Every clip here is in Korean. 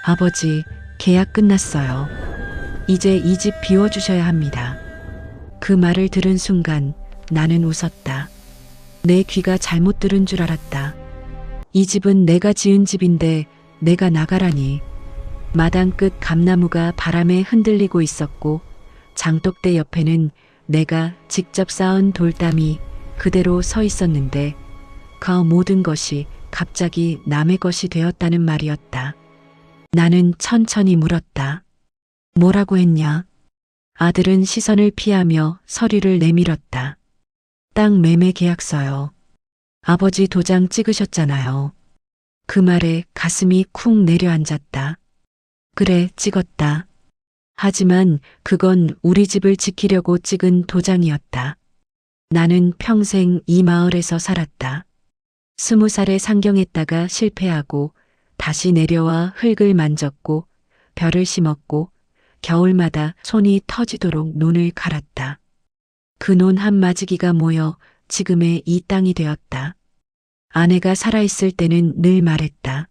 아버지, 계약 끝났어요. 이제 이 집 비워주셔야 합니다. 그 말을 들은 순간 나는 웃었다. 내 귀가 잘못 들은 줄 알았다. 이 집은 내가 지은 집인데 내가 나가라니. 마당 끝 감나무가 바람에 흔들리고 있었고 장독대 옆에는 내가 직접 쌓은 돌담이 그대로 서 있었는데 그 모든 것이 갑자기 남의 것이 되었다는 말이었다. 나는 천천히 물었다. 뭐라고 했냐? 아들은 시선을 피하며 서류를 내밀었다. 땅 매매 계약서요. 아버지 도장 찍으셨잖아요. 그 말에 가슴이 쿵 내려앉았다. 그래, 찍었다. 하지만 그건 우리 집을 지키려고 찍은 도장이었다. 나는 평생 이 마을에서 살았다. 20살에 상경했다가 실패하고 다시 내려와 흙을 만졌고 벼를 심었고 겨울마다 손이 터지도록 논을 갈았다. 그 논 한마지기가 모여 지금의 이 땅이 되었다. 아내가 살아있을 때는 늘 말했다.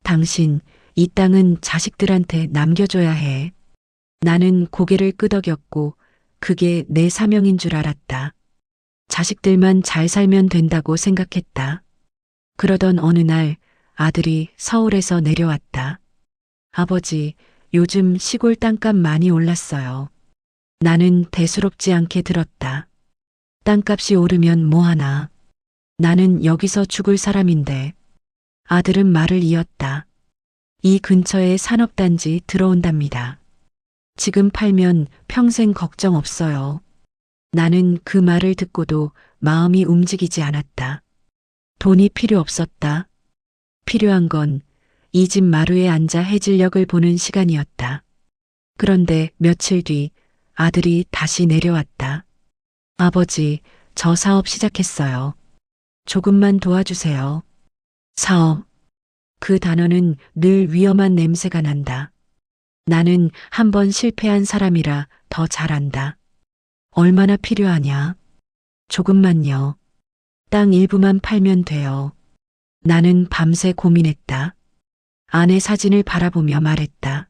당신, 이 땅은 자식들한테 남겨줘야 해. 나는 고개를 끄덕였고 그게 내 사명인 줄 알았다. 자식들만 잘 살면 된다고 생각했다. 그러던 어느 날 아들이 서울에서 내려왔다. 아버지, 요즘 시골 땅값 많이 올랐어요. 나는 대수롭지 않게 들었다. 땅값이 오르면 뭐하나. 나는 여기서 죽을 사람인데. 아들은 말을 이었다. 이 근처에 산업단지 들어온답니다. 지금 팔면 평생 걱정 없어요. 나는 그 말을 듣고도 마음이 움직이지 않았다. 돈이 필요 없었다. 필요한 건 이 집 마루에 앉아 해질녘을 보는 시간이었다. 그런데 며칠 뒤 아들이 다시 내려왔다. 아버지, 저 사업 시작했어요. 조금만 도와주세요. 사업. 그 단어는 늘 위험한 냄새가 난다. 나는 한 번 실패한 사람이라 더 잘 안다. 얼마나 필요하냐? 조금만요. 땅 일부만 팔면 돼요. 나는 밤새 고민했다. 아내 사진을 바라보며 말했다.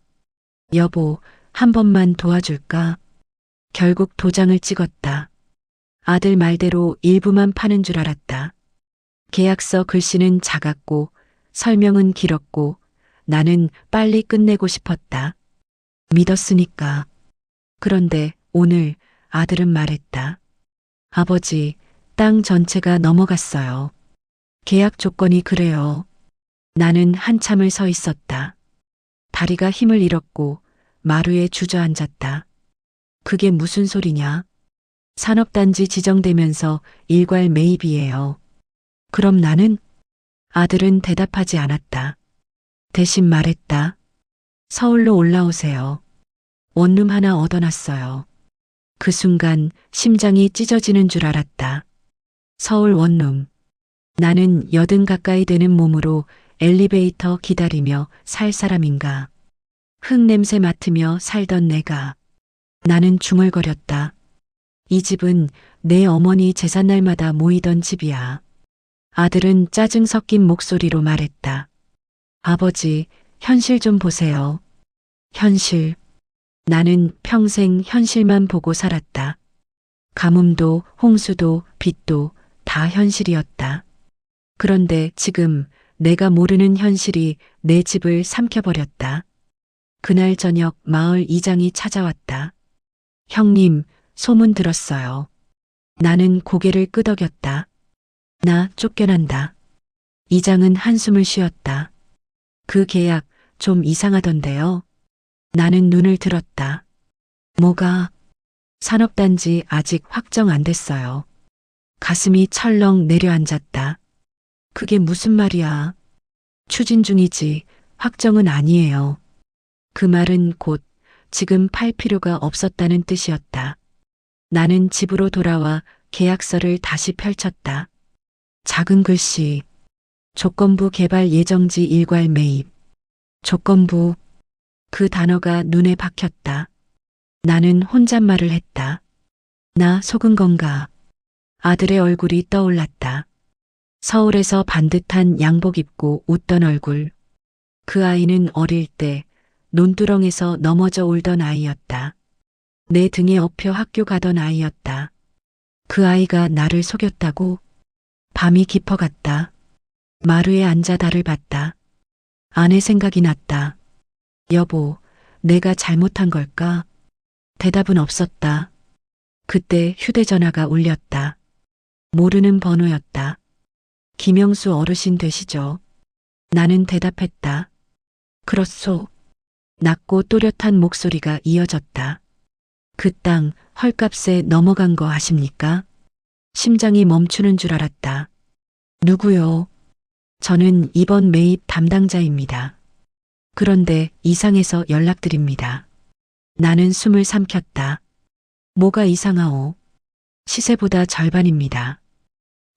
여보, 한 번만 도와줄까? 결국 도장을 찍었다. 아들 말대로 일부만 파는 줄 알았다. 계약서 글씨는 작았고 설명은 길었고 나는 빨리 끝내고 싶었다. 믿었으니까. 그런데 오늘 아들은 말했다. 아버지, 땅 전체가 넘어갔어요. 계약 조건이 그래요. 나는 한참을 서 있었다. 다리가 힘을 잃었고 마루에 주저앉았다. 그게 무슨 소리냐? 산업단지 지정되면서 일괄 매입이에요. 그럼 나는? 아들은 대답하지 않았다. 대신 말했다. 서울로 올라오세요. 원룸 하나 얻어놨어요. 그 순간 심장이 찢어지는 줄 알았다. 서울 원룸. 나는 80 가까이 되는 몸으로 엘리베이터 기다리며 살 사람인가. 흙냄새 맡으며 살던 내가. 나는 중얼거렸다. 이 집은 내 어머니 제삿날마다 모이던 집이야. 아들은 짜증 섞인 목소리로 말했다. 아버지, 현실 좀 보세요. 현실. 나는 평생 현실만 보고 살았다. 가뭄도 홍수도 빚도 다 현실이었다. 그런데 지금 내가 모르는 현실이 내 집을 삼켜버렸다. 그날 저녁 마을 이장이 찾아왔다. 형님, 소문 들었어요. 나는 고개를 끄덕였다. 나 쫓겨난다. 이장은 한숨을 쉬었다. 그 계약 좀 이상하던데요. 나는 눈을 들었다. 뭐가? 산업단지 아직 확정 안 됐어요. 가슴이 철렁 내려앉았다. 그게 무슨 말이야? 추진 중이지 확정은 아니에요. 그 말은 곧 지금 팔 필요가 없었다는 뜻이었다. 나는 집으로 돌아와 계약서를 다시 펼쳤다. 작은 글씨. 조건부 개발 예정지 일괄 매입. 조건부. 그 단어가 눈에 박혔다. 나는 혼잣말을 했다. 나 속은 건가? 아들의 얼굴이 떠올랐다. 서울에서 반듯한 양복 입고 웃던 얼굴. 그 아이는 어릴 때 논두렁에서 넘어져 울던 아이였다. 내 등에 업혀 학교 가던 아이였다. 그 아이가 나를 속였다고? 밤이 깊어갔다. 마루에 앉아 달을 봤다. 아내 생각이 났다. 여보, 내가 잘못한 걸까? 대답은 없었다. 그때 휴대전화가 울렸다. 모르는 번호였다. 김영수 어르신 되시죠? 나는 대답했다. 그렇소. 낮고 또렷한 목소리가 이어졌다. 그 땅 헐값에 넘어간 거 아십니까? 심장이 멈추는 줄 알았다. 누구요? 저는 이번 매입 담당자입니다. 그런데 이상해서 연락드립니다. 나는 숨을 삼켰다. 뭐가 이상하오? 시세보다 절반입니다.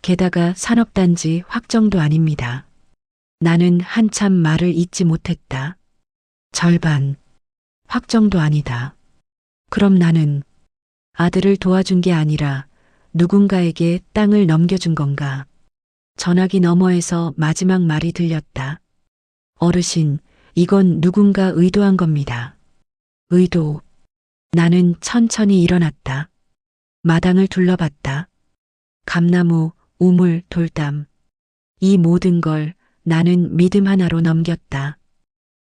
게다가 산업단지 확정도 아닙니다. 나는 한참 말을 잇지 못했다. 절반. 확정도 아니다. 그럼 나는 아들을 도와준 게 아니라 누군가에게 땅을 넘겨준 건가? 전화기 너머에서 마지막 말이 들렸다. 어르신, 이건 누군가 의도한 겁니다. 의도. 나는 천천히 일어났다. 마당을 둘러봤다. 감나무, 우물, 돌담. 이 모든 걸 나는 믿음 하나로 넘겼다.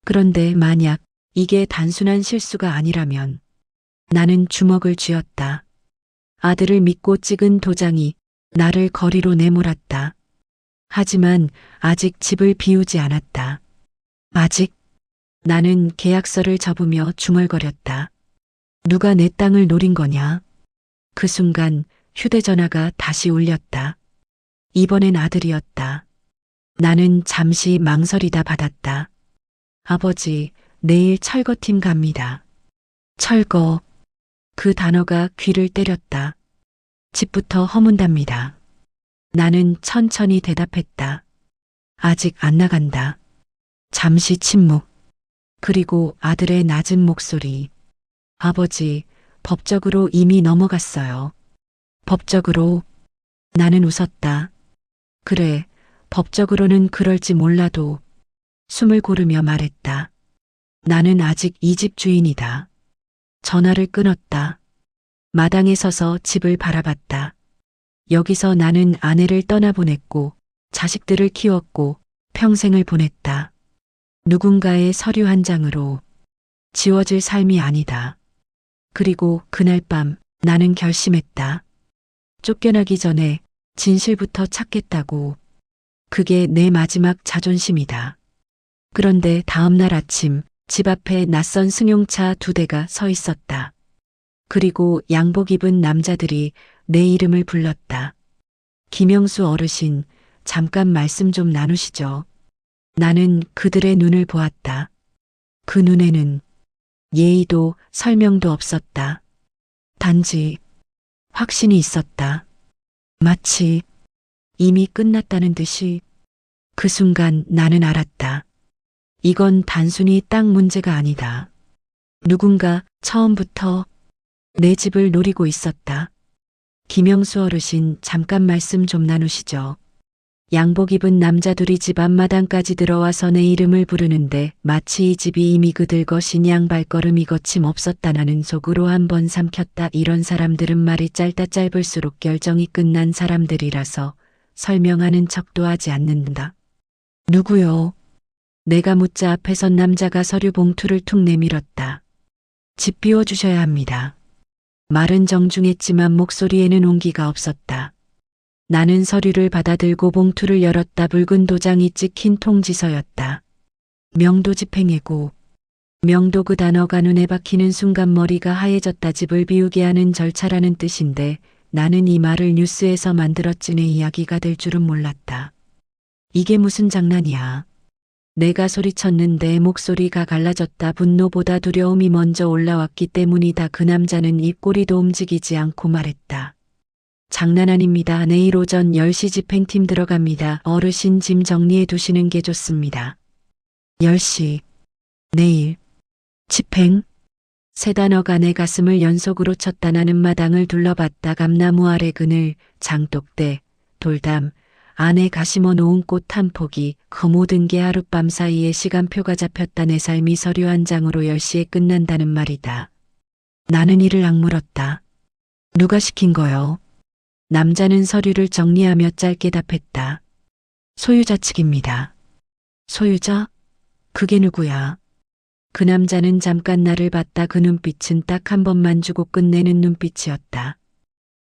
그런데 만약 이게 단순한 실수가 아니라면 나는 주먹을 쥐었다. 아들을 믿고 찍은 도장이 나를 거리로 내몰았다. 하지만 아직 집을 비우지 않았다. 아직? 나는 계약서를 접으며 중얼거렸다. 누가 내 땅을 노린 거냐? 그 순간 휴대전화가 다시 울렸다. 이번엔 아들이었다. 나는 잠시 망설이다 받았다. 아버지, 내일 철거팀 갑니다. 철거. 그 단어가 귀를 때렸다. 집부터 허문답니다. 나는 천천히 대답했다. 아직 안 나간다. 잠시 침묵. 그리고 아들의 낮은 목소리. 아버지, 법적으로 이미 넘어갔어요. 법적으로? 나는 웃었다. 그래, 법적으로는 그럴지 몰라도 숨을 고르며 말했다. 나는 아직 이 집 주인이다. 전화를 끊었다. 마당에 서서 집을 바라봤다. 여기서 나는 아내를 떠나보냈고 자식들을 키웠고 평생을 보냈다. 누군가의 서류 한 장으로 지워질 삶이 아니다. 그리고 그날 밤 나는 결심했다. 쫓겨나기 전에 진실부터 찾겠다고. 그게 내 마지막 자존심이다. 그런데 다음 날 아침 집 앞에 낯선 승용차 2대가 서 있었다. 그리고 양복 입은 남자들이 내 이름을 불렀다. 김영수 어르신, 잠깐 말씀 좀 나누시죠. 나는 그들의 눈을 보았다. 그 눈에는 예의도 설명도 없었다. 단지 확신이 있었다. 마치 이미 끝났다는 듯이. 그 순간 나는 알았다. 이건 단순히 땅 문제가 아니다. 누군가 처음부터 내 집을 노리고 있었다. 김영수 어르신, 잠깐 말씀 좀 나누시죠. 양복 입은 남자들이 집 앞마당까지 들어와서 내 이름을 부르는데 마치 이 집이 이미 그들 것인 양 발걸음이 거침없었다. 나는 속으로 한번 삼켰다. 이런 사람들은 말이 짧다. 짧을수록 결정이 끝난 사람들이라서 설명하는 척도 하지 않는다. 누구요? 내가 묻자 앞에 선 남자가 서류 봉투를 툭 내밀었다. 집 비워주셔야 합니다. 말은 정중했지만 목소리에는 온기가 없었다. 나는 서류를 받아들고 봉투를 열었다. 붉은 도장이 찍힌 통지서였다. 명도 집행예고. 명도, 그 단어가 눈에 박히는 순간 머리가 하얘졌다. 집을 비우게 하는 절차라는 뜻인데 나는 이 말을 뉴스에서 만들었지 내 이야기가 될 줄은 몰랐다. 이게 무슨 장난이야. 내가 소리쳤는데 목소리가 갈라졌다. 분노보다 두려움이 먼저 올라왔기 때문이다. 그 남자는 입꼬리도 움직이지 않고 말했다. 장난 아닙니다. 내일 오전 10시 집행팀 들어갑니다. 어르신, 짐 정리해 두시는 게 좋습니다. 10시. 내일. 집행? 세 단어가 내 가슴을 연속으로 쳤다. 나는 마당을 둘러봤다. 감나무 아래 그늘, 장독대, 돌담, 안에 가심어 놓은 꽃 한 폭이 그 모든 게 하룻밤 사이에 시간표가 잡혔다. 내 삶이 서류 한 장으로 10시에 끝난다는 말이다. 나는 이를 악물었다. 누가 시킨 거요? 남자는 서류를 정리하며 짧게 답했다. 소유자 측입니다. 소유자? 그게 누구야? 그 남자는 잠깐 나를 봤다. 그 눈빛은 딱 한 번만 주고 끝내는 눈빛이었다.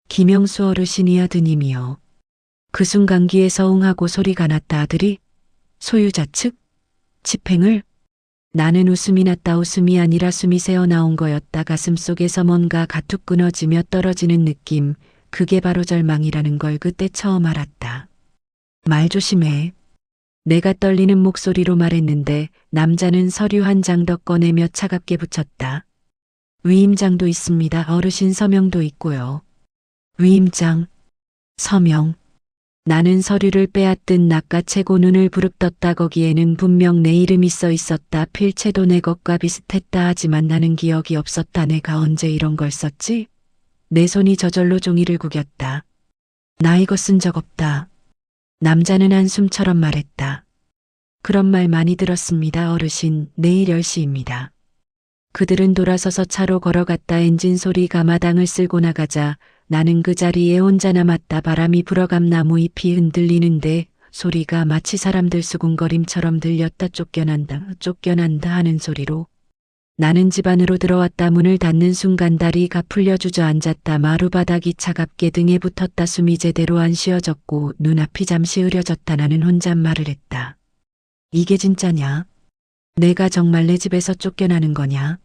김영수 어르신이 아드님이요. 그 순간 귀에서 웅하고 소리가 났다. 아들이? 소유자 측? 집행을? 나는 웃음이 났다. 웃음이 아니라 숨이 새어나온 거였다. 가슴속에서 뭔가 가툭 끊어지며 떨어지는 느낌. 그게 바로 절망이라는 걸 그때 처음 알았다. 말 조심해. 내가 떨리는 목소리로 말했는데 남자는 서류 한 장 더 꺼내며 차갑게 붙였다. 위임장도 있습니다. 어르신 서명도 있고요. 위임장, 서명. 나는 서류를 빼앗든 낚아채고 눈을 부릅떴다. 거기에는 분명 내 이름이 써 있었다. 필체도 내 것과 비슷했다. 하지만 나는 기억이 없었다. 내가 언제 이런 걸 썼지? 내 손이 저절로 종이를 구겼다. 나 이거 쓴 적 없다. 남자는 한숨처럼 말했다. 그런 말 많이 들었습니다. 어르신, 내일 10시입니다. 그들은 돌아서서 차로 걸어갔다. 엔진 소리가 마당을 쓸고 나가자 나는 그 자리에 혼자 남았다. 바람이 불어감 나무 잎이 흔들리는데 소리가 마치 사람들 수군거림처럼 들렸다. 쫓겨난다, 쫓겨난다 하는 소리로. 나는 집 안으로 들어왔다. 문을 닫는 순간 다리가 풀려 주저앉았다. 마루바닥이 차갑게 등에 붙었다. 숨이 제대로 안 쉬어졌고 눈앞이 잠시 흐려졌다. 나는 혼잣말을 했다. 이게 진짜냐? 내가 정말 내 집에서 쫓겨나는 거냐?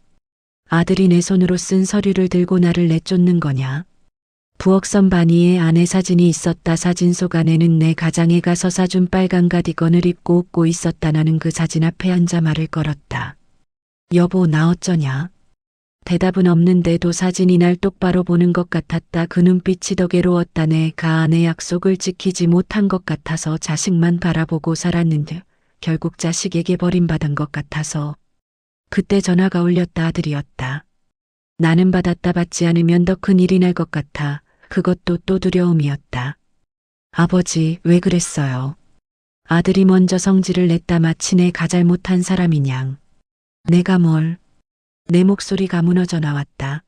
아들이 내 손으로 쓴 서류를 들고 나를 내쫓는 거냐? 부엌선 바니에 아내 사진이 있었다. 사진 속 아내는 내 가장에 가서 사준 빨간 가디건을 입고 웃고 있었다. 나는 그 사진 앞에 앉아 말을 걸었다. 여보, 나 어쩌냐? 대답은 없는데도 사진이 날 똑바로 보는 것 같았다. 그 눈빛이 더 괴로웠다. 내가 아내 약속을 지키지 못한 것 같아서 자식만 바라보고 살았는데 결국 자식에게 버림받은 것 같아서. 그때 전화가 울렸다. 아들이었다. 나는 받았다. 받지 않으면 더 큰 일이 날 것 같아. 그것도 또 두려움이었다. 아버지, 왜 그랬어요? 아들이 먼저 성질을 냈다. 마치 내가 잘못한 사람이냥. 내가 뭘? 내 목소리가 무너져 나왔다.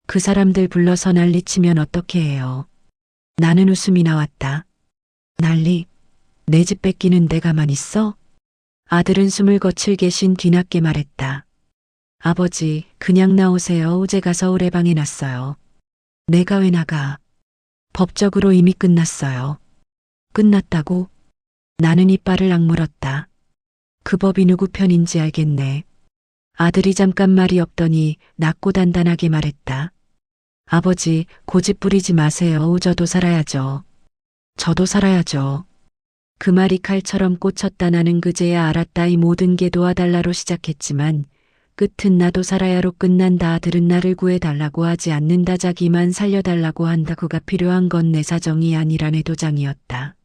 그 사람들 불러서 난리치면 어떻게 해요? 나는 웃음이 나왔다. 난리? 내 집 뺏기는데 가만 있어? 아들은 숨을 거칠게 쉰 뒤늦게 말했다. 아버지, 그냥 나오세요. 어제가 서울에 방해 났어요. 내가 왜 나가? 법적으로 이미 끝났어요. 끝났다고? 나는 이빨을 악물었다. 그 법이 누구 편인지 알겠네. 아들이 잠깐 말이 없더니 낮고 단단하게 말했다. 아버지, 고집 부리지 마세요. 저도 살아야죠. 저도 살아야죠. 그 말이 칼처럼 꽂혔다. 나는 그제야 알았다. 이 모든 게 도와달라로 시작했지만 끝은 나도 살아야로 끝난다. 아들은 나를 구해달라고 하지 않는다. 자기만 살려달라고 한다. 그가 필요한 건 내 사정이 아니라 내 도장이었다.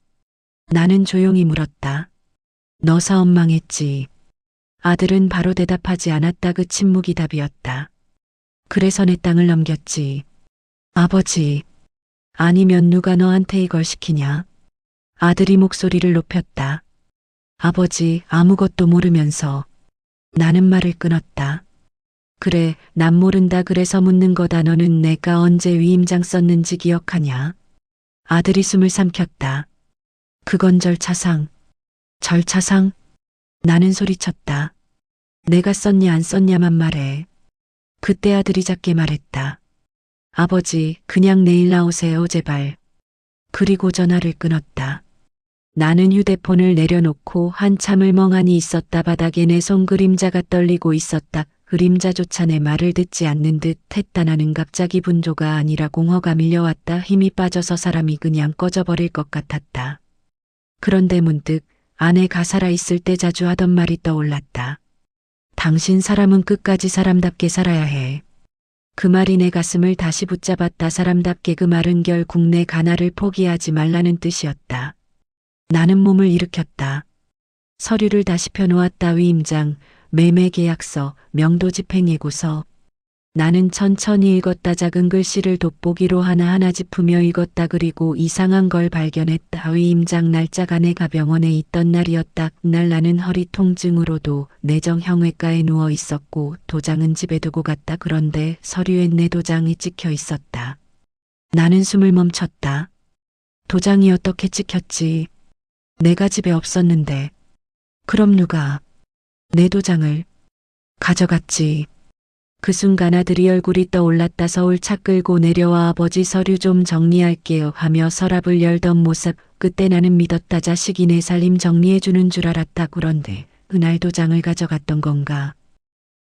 나는 조용히 물었다. 너 사업 망했지. 아들은 바로 대답하지 않았다. 그 침묵이 답이었다. 그래서 내 땅을 넘겼지. 아버지. 아니면 누가 너한테 이걸 시키냐? 아들이 목소리를 높였다. 아버지, 아무것도 모르면서. 나는 말을 끊었다. 그래, 난 모른다. 그래서 묻는 거다. 너는 내가 언제 위임장 썼는지 기억하냐? 아들이 숨을 삼켰다. 그건 절차상. 절차상? 나는 소리쳤다. 내가 썼냐 안 썼냐만 말해. 그때 아들이 작게 말했다. 아버지, 그냥 내일 나오세요. 제발. 그리고 전화를 끊었다. 나는 휴대폰을 내려놓고 한참을 멍하니 있었다. 바닥에 내 손 그림자가 떨리고 있었다. 그림자조차 내 말을 듣지 않는 듯 했다. 나는 갑자기 분조가 아니라 공허가 밀려왔다. 힘이 빠져서 사람이 그냥 꺼져버릴 것 같았다. 그런데 문득 아내가 살아있을 때 자주 하던 말이 떠올랐다. 당신 사람은 끝까지 사람답게 살아야 해. 그 말이 내 가슴을 다시 붙잡았다. 사람답게. 그 말은 결국 내 가나를 포기하지 말라는 뜻이었다. 나는 몸을 일으켰다. 서류를 다시 펴놓았다. 위임장, 매매계약서, 명도집행예고서. 나는 천천히 읽었다. 작은 글씨를 돋보기로 하나하나 짚으며 읽었다. 그리고 이상한 걸 발견했다. 위임장 날짜가 내가 병원에 있던 날이었다. 그날 나는 허리 통증으로도 내정형외과에 누워 있었고 도장은 집에 두고 갔다. 그런데 서류엔 내 도장이 찍혀 있었다. 나는 숨을 멈췄다. 도장이 어떻게 찍혔지? 내가 집에 없었는데. 그럼 누가 내 도장을 가져갔지? 그 순간 아들이 얼굴이 떠올랐다. 서울 차 끌고 내려와 아버지 서류 좀 정리할게요 하며 서랍을 열던 모습. 그때 나는 믿었다. 자식이 내 살림 정리해주는 줄 알았다. 그런데 그날 도장을 가져갔던 건가?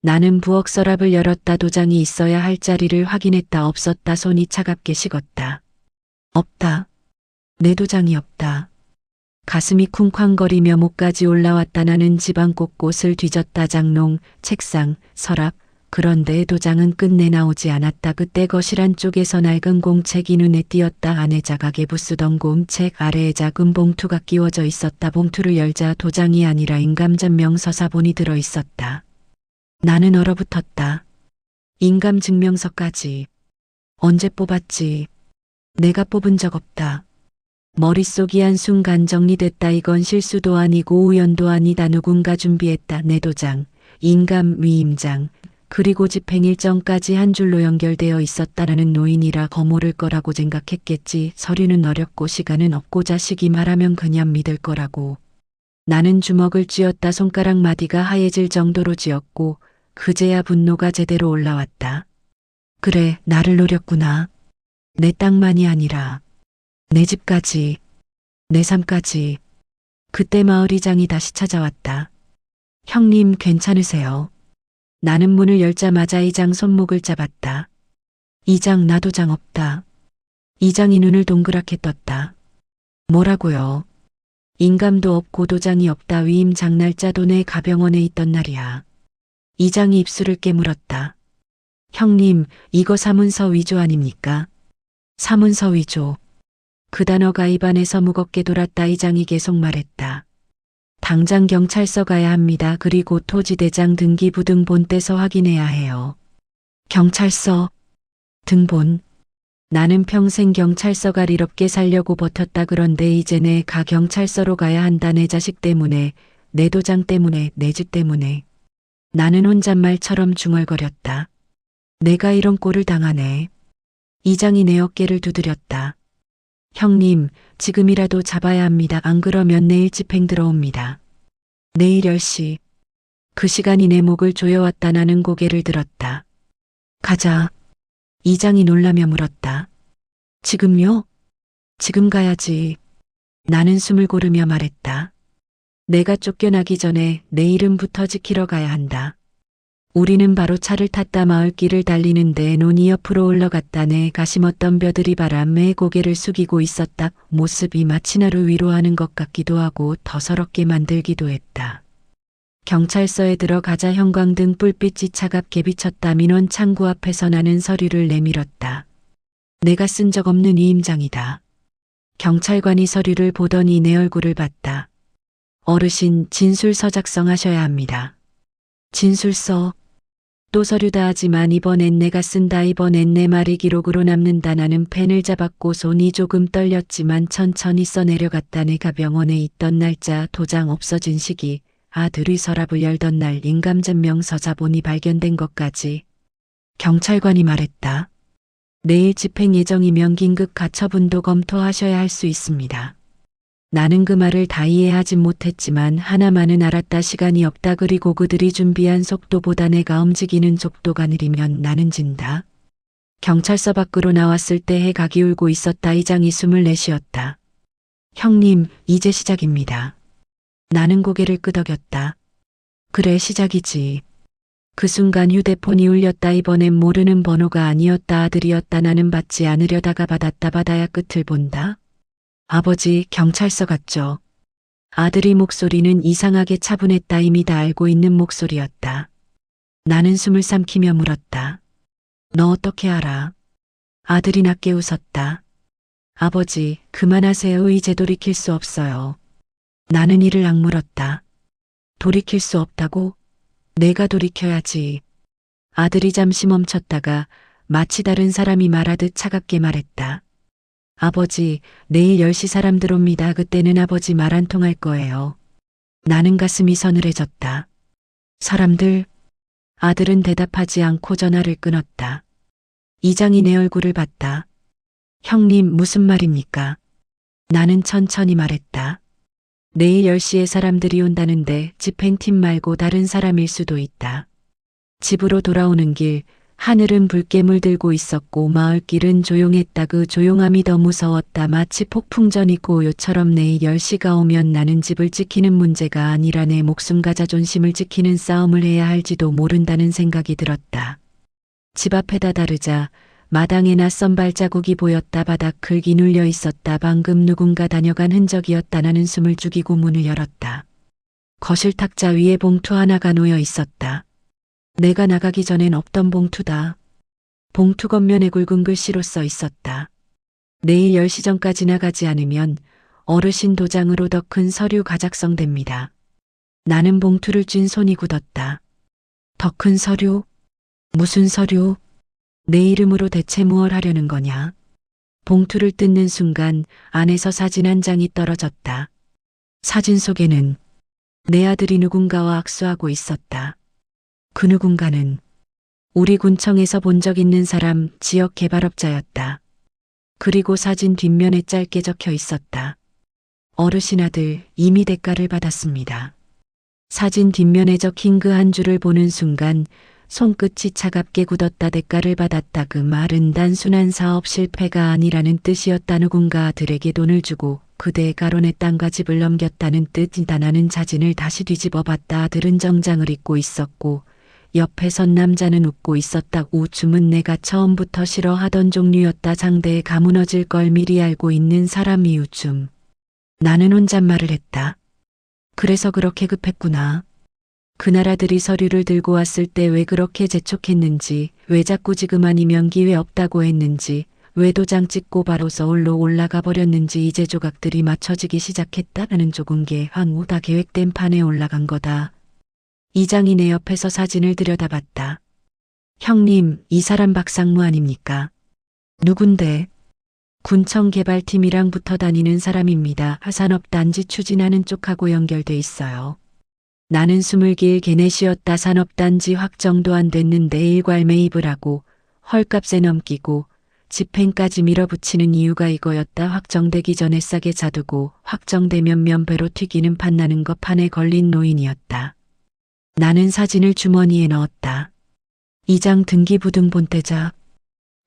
나는 부엌 서랍을 열었다. 도장이 있어야 할 자리를 확인했다. 없었다. 손이 차갑게 식었다. 없다. 내 도장이 없다. 가슴이 쿵쾅거리며 목까지 올라왔다. 나는 집안 곳곳을 뒤졌다. 장롱, 책상, 서랍. 그런데 도장은 끝내 나오지 않았다. 그때 거실 안쪽에서 낡은 공책이 눈에 띄었다. 안에 자각에 부쓰던 공책 아래에 작은 봉투가 끼워져 있었다. 봉투를 열자 도장이 아니라 인감증명서사본이 들어 있었다. 나는 얼어붙었다. 인감증명서까지. 언제 뽑았지? 내가 뽑은 적 없다. 머릿속이 한순간 정리됐다. 이건 실수도 아니고 우연도 아니다. 누군가 준비했다. 내 도장, 인감 위임장, 그리고 집행 일정까지 한 줄로 연결되어 있었다라는. 노인이라 거모를 거라고 생각했겠지. 서류는 어렵고 시간은 없고 자식이 말하면 그냥 믿을 거라고. 나는 주먹을 쥐었다. 손가락 마디가 하얘질 정도로 쥐었고 그제야 분노가 제대로 올라왔다. 그래, 나를 노렸구나. 내 땅만이 아니라 내 집까지, 내 삶까지. 그때 마을이장이 다시 찾아왔다. 형님 괜찮으세요? 나는 문을 열자마자 이장 손목을 잡았다. 이장, 나 도장 없다. 이장이 눈을 동그랗게 떴다. 뭐라고요? 인감도 없고 도장이 없다. 위임장 날짜도 내 가병원에 있던 날이야. 이장이 입술을 깨물었다. 형님, 이거 사문서 위조 아닙니까? 사문서 위조. 그 단어가 입안에서 무겁게 돌았다. 이장이 계속 말했다. 당장 경찰서 가야 합니다. 그리고 토지대장 등기부 등본 떼서 확인해야 해요. 경찰서, 등본. 나는 평생 경찰서 갈 일 없게 살려고 버텼다. 그런데 이제 내가 경찰서로 가야 한다. 내 자식 때문에, 내 도장 때문에, 내 집 때문에. 나는 혼잣말처럼 중얼거렸다. 내가 이런 꼴을 당하네. 이장이 내 어깨를 두드렸다. 형님, 지금이라도 잡아야 합니다. 안 그러면 내일 집행 들어옵니다. 내일 10시. 그 시간이 내 목을 조여왔다. 나는 고개를 들었다. 가자. 이장이 놀라며 물었다. 지금요? 지금 가야지. 나는 숨을 고르며 말했다. 내가 쫓겨나기 전에 내일은부터 지키러 가야 한다. 우리는 바로 차를 탔다. 마을길을 달리는데 논이 옆으로 올라갔다. 내가 심었던 벼들이 바람에 고개를 숙이고 있었다. 모습이 마치 나를 위로하는 것 같기도 하고 더 서럽게 만들기도 했다. 경찰서에 들어가자 형광등 불빛이 차갑게 비쳤다. 민원 창구 앞에서 나는 서류를 내밀었다. 내가 쓴 적 없는 위임장이다. 경찰관이 서류를 보더니 내 얼굴을 봤다. 어르신, 진술서 작성하셔야 합니다. 진술서. 또 서류다. 하지만 이번엔 내가 쓴다. 이번엔 내 말이 기록으로 남는다. 나는 펜을 잡았고 손이 조금 떨렸지만 천천히 써내려갔다. 내가 병원에 있던 날짜, 도장 없어진 시기, 아들이 서랍을 열던 날, 인감증명서 자본이 발견된 것까지. 경찰관이 말했다. 내일 집행 예정이면 긴급 가처분도 검토하셔야 할 수 있습니다. 나는 그 말을 다 이해하진 못했지만 하나만은 알았다. 시간이 없다. 그리고 그들이 준비한 속도보다 내가 움직이는 속도가 느리면 나는 진다. 경찰서 밖으로 나왔을 때 해가 기울고 있었다. 이장이 숨을 내쉬었다. 형님, 이제 시작입니다. 나는 고개를 끄덕였다. 그래, 시작이지. 그 순간 휴대폰이 울렸다. 이번엔 모르는 번호가 아니었다. 아들이었다. 나는 받지 않으려다가 받았다. 받아야 끝을 본다. 아버지, 경찰서 갔죠? 아들의 목소리는 이상하게 차분했다. 이미 다 알고 있는 목소리였다. 나는 숨을 삼키며 물었다. 너 어떻게 알아? 아들이 낮게 웃었다. 아버지, 그만하세요. 이제 돌이킬 수 없어요. 나는 이를 악물었다. 돌이킬 수 없다고? 내가 돌이켜야지. 아들이 잠시 멈췄다가 마치 다른 사람이 말하듯 차갑게 말했다. 아버지, 내일 10시 사람 들어옵니다. 그때는 아버지 말 안 통할 거예요. 나는 가슴이 서늘해졌다. 사람들? 아들은 대답하지 않고 전화를 끊었다. 이장이 내 얼굴을 봤다. 형님, 무슨 말입니까? 나는 천천히 말했다. 내일 10시에 사람들이 온다는데 집행팀 말고 다른 사람일 수도 있다. 집으로 돌아오는 길, 하늘은 붉게 물들고 있었고 마을길은 조용했다. 그 조용함이 더 무서웠다. 마치 폭풍전이 고요처럼 내일 10시가 오면 나는 집을 지키는 문제가 아니라 내 목숨과 자존심을 지키는 싸움을 해야 할지도 모른다는 생각이 들었다. 집 앞에다 다르자 마당에 낯선 발자국이 보였다. 바닥흙이 눌려 있었다. 방금 누군가 다녀간 흔적이었다. 나는 숨을 죽이고 문을 열었다. 거실 탁자 위에 봉투 하나가 놓여 있었다. 내가 나가기 전엔 없던 봉투다. 봉투 겉면에 굵은 글씨로 써 있었다. 내일 10시 전까지 나가지 않으면 어르신 도장으로 더 큰 서류가 작성됩니다. 나는 봉투를 쥔 손이 굳었다. 더 큰 서류? 무슨 서류? 내 이름으로 대체 무얼 하려는 거냐? 봉투를 뜯는 순간 안에서 사진 한 장이 떨어졌다. 사진 속에는 내 아들이 누군가와 악수하고 있었다. 그 누군가는 우리 군청에서 본 적 있는 사람, 지역 개발업자였다. 그리고 사진 뒷면에 짧게 적혀 있었다. 어르신 아들, 이미 대가를 받았습니다. 사진 뒷면에 적힌 그 한 줄을 보는 순간 손끝이 차갑게 굳었다. 대가를 받았다. 그 말은 단순한 사업 실패가 아니라는 뜻이었다. 누군가 아들에게 돈을 주고 그대의 가론의 땅과 집을 넘겼다는 뜻이다. 나는 사진을 다시 뒤집어 봤다. 아들은 정장을 입고 있었고 옆에 선 남자는 웃고 있었다. 웃음은 내가 처음부터 싫어하던 종류였다. 상대에 가무너질 걸 미리 알고 있는 사람이 웃음. 나는 혼잣말을 했다. 그래서 그렇게 급했구나. 그날 아들이 서류를 들고 왔을 때 왜 그렇게 재촉했는지, 왜 자꾸 지금 아니면 기회 없다고 했는지, 왜 도장 찍고 바로 서울로 올라가 버렸는지 이제 조각들이 맞춰지기 시작했다는 조금 게 황후 다 계획된 판에 올라간 거다. 이장이 내 옆에서 사진을 들여다봤다. 형님, 이 사람 박상무 아닙니까? 누군데? 군청 개발팀이랑 붙어 다니는 사람입니다. 산업단지 추진하는 쪽하고 연결돼 있어요. 나는 숨을 길게 내쉬었다. 산업단지 확정도 안 됐는데 일괄 매입을 하고 헐값에 넘기고 집행까지 밀어붙이는 이유가 이거였다. 확정되기 전에 싸게 사두고 확정되면 면배로 튀기는 판나는 것 판에 걸린 노인이었다. 나는 사진을 주머니에 넣었다. 이장 등기부등 본태자.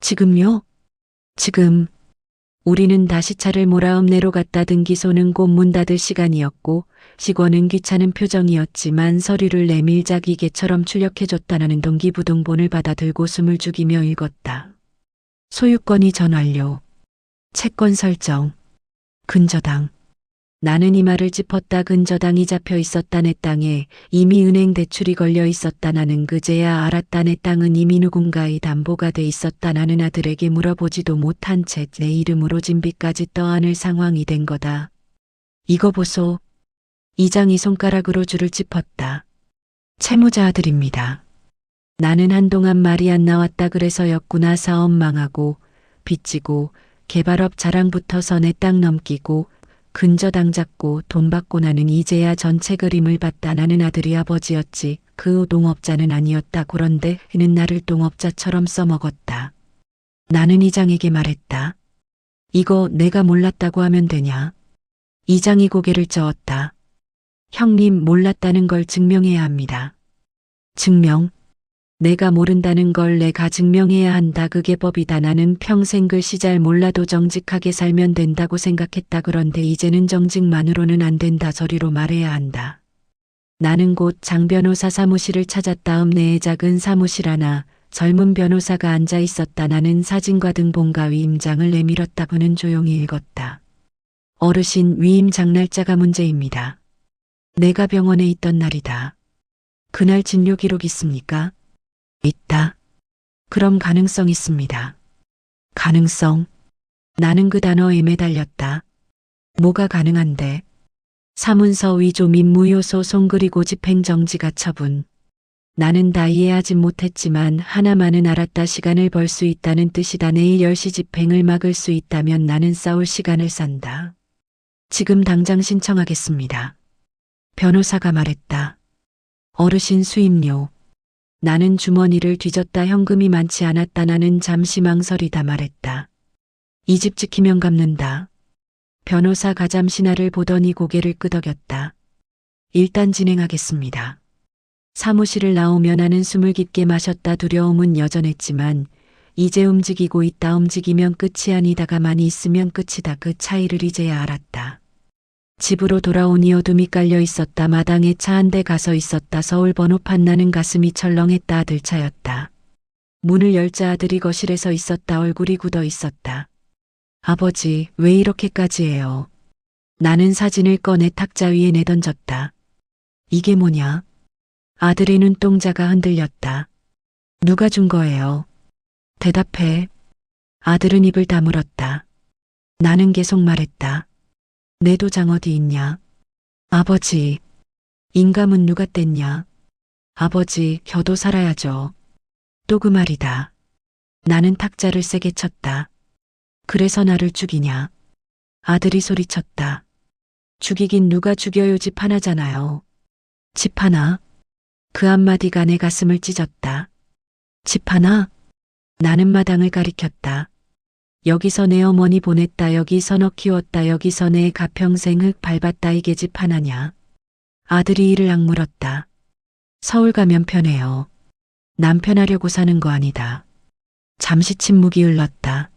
지금요? 지금. 우리는 다시 차를 몰아 읍내로 갔다. 등기소는 곧 문 닫을 시간이었고 직원은 귀찮은 표정이었지만 서류를 내밀자 기계처럼 출력해줬다는 등기부등본을 받아 들고 숨을 죽이며 읽었다. 소유권 이전 완료. 채권 설정. 근저당. 나는 이 말을 짚었다. 근저당이 잡혀 있었다. 내 땅에 이미 은행 대출이 걸려 있었다. 나는 그제야 알았다. 내 땅은 이미 누군가의 담보가 돼 있었다. 나는 아들에게 물어보지도 못한 채 내 이름으로 진빚까지 떠안을 상황이 된 거다. 이거 보소. 이장이 손가락으로 줄을 짚었다. 채무자 아들입니다. 나는 한동안 말이 안 나왔다. 그래서였구나. 사업 망하고 빚지고 개발업 자랑 붙어서 내 땅 넘기고 근저당 잡고 돈 받고 나는 이제야 전체 그림을 봤다. 나는 아들이 아버지였지. 그 동업자는 아니었다. 그런데 그는 나를 동업자처럼 써먹었다. 나는 이장에게 말했다. 이거 내가 몰랐다고 하면 되냐? 이장이 고개를 저었다. 형님, 몰랐다는 걸 증명해야 합니다. 증명? 내가 모른다는 걸 내가 증명해야 한다. 그게 법이다. 나는 평생 글씨 잘 몰라도 정직하게 살면 된다고 생각했다. 그런데 이제는 정직만으로는 안 된다. 저리로 말해야 한다. 나는 곧 장 변호사 사무실을 찾았다. 읍내에 작은 사무실 하나, 젊은 변호사가 앉아 있었다. 나는 사진과 등본과 위임장을 내밀었다. 그는 조용히 읽었다. 어르신, 위임장 날짜가 문제입니다. 내가 병원에 있던 날이다. 그날 진료 기록 있습니까? 있다. 그럼 가능성 있습니다. 가능성? 나는 그 단어에 매달렸다. 뭐가 가능한데? 사문서 위조 및 무효 소송 그리고 집행정지 가처분. 나는 다 이해하진 못했지만 하나만은 알았다. 시간을 벌 수 있다는 뜻이다. 내일 10시 집행을 막을 수 있다면 나는 싸울 시간을 산다. 지금 당장 신청하겠습니다. 변호사가 말했다. 어르신 수임료. 나는 주머니를 뒤졌다. 현금이 많지 않았다. 나는 잠시 망설이다 말했다. 이 집 지키면 갚는다. 변호사 가잠 신하를 보더니 고개를 끄덕였다. 일단 진행하겠습니다. 사무실을 나오며 나는 숨을 깊게 마셨다. 두려움은 여전했지만 이제 움직이고 있다. 움직이면 끝이 아니다. 가만히 있으면 끝이다. 그 차이를 이제야 알았다. 집으로 돌아오니 어둠이 깔려 있었다. 마당에 차 한 대 가서 있었다. 서울 번호판. 나는 가슴이 철렁했다. 아들 차였다. 문을 열자 아들이 거실에 서 있었다. 얼굴이 굳어 있었다. 아버지, 왜 이렇게까지 해요? 나는 사진을 꺼내 탁자 위에 내던졌다. 이게 뭐냐? 아들의 눈동자가 흔들렸다. 누가 준 거예요? 대답해. 아들은 입을 다물었다. 나는 계속 말했다. 내 도장 어디 있냐? 아버지. 인감은 누가 뗐냐? 아버지, 겨도 살아야죠. 또 그 말이다. 나는 탁자를 세게 쳤다. 그래서 나를 죽이냐? 아들이 소리쳤다. 죽이긴 누가 죽여요? 집 하나잖아요. 집 하나? 그 한마디가 내 가슴을 찢었다. 집 하나? 나는 마당을 가리켰다. 여기서 내 어머니 보냈다. 여기서 너 키웠다. 여기서 내 가평생 흙 밟았다. 이게 집 하나냐? 아들이 이를 악물었다. 서울 가면 편해요. 남편하려고 사는 거 아니다. 잠시 침묵이 흘렀다.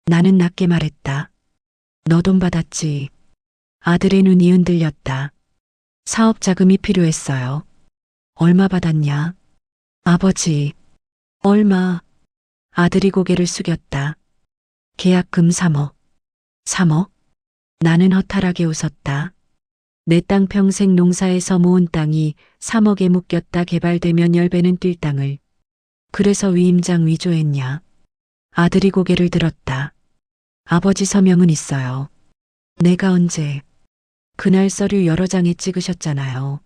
나는 낮게 말했다. 너 돈 받았지? 아들의 눈이 흔들렸다. 사업 자금이 필요했어요. 얼마 받았냐? 아버지. 얼마? 아들이 고개를 숙였다. 계약금 3억. 3억? 나는 허탈하게 웃었다. 내 땅 평생 농사에서 모은 땅이 3억에 묶였다. 개발되면 10배는 뛸 땅을. 그래서 위임장 위조했냐? 아들이 고개를 들었다. 아버지 서명은 있어요. 내가 언제? 그날 서류 여러 장에 찍으셨잖아요.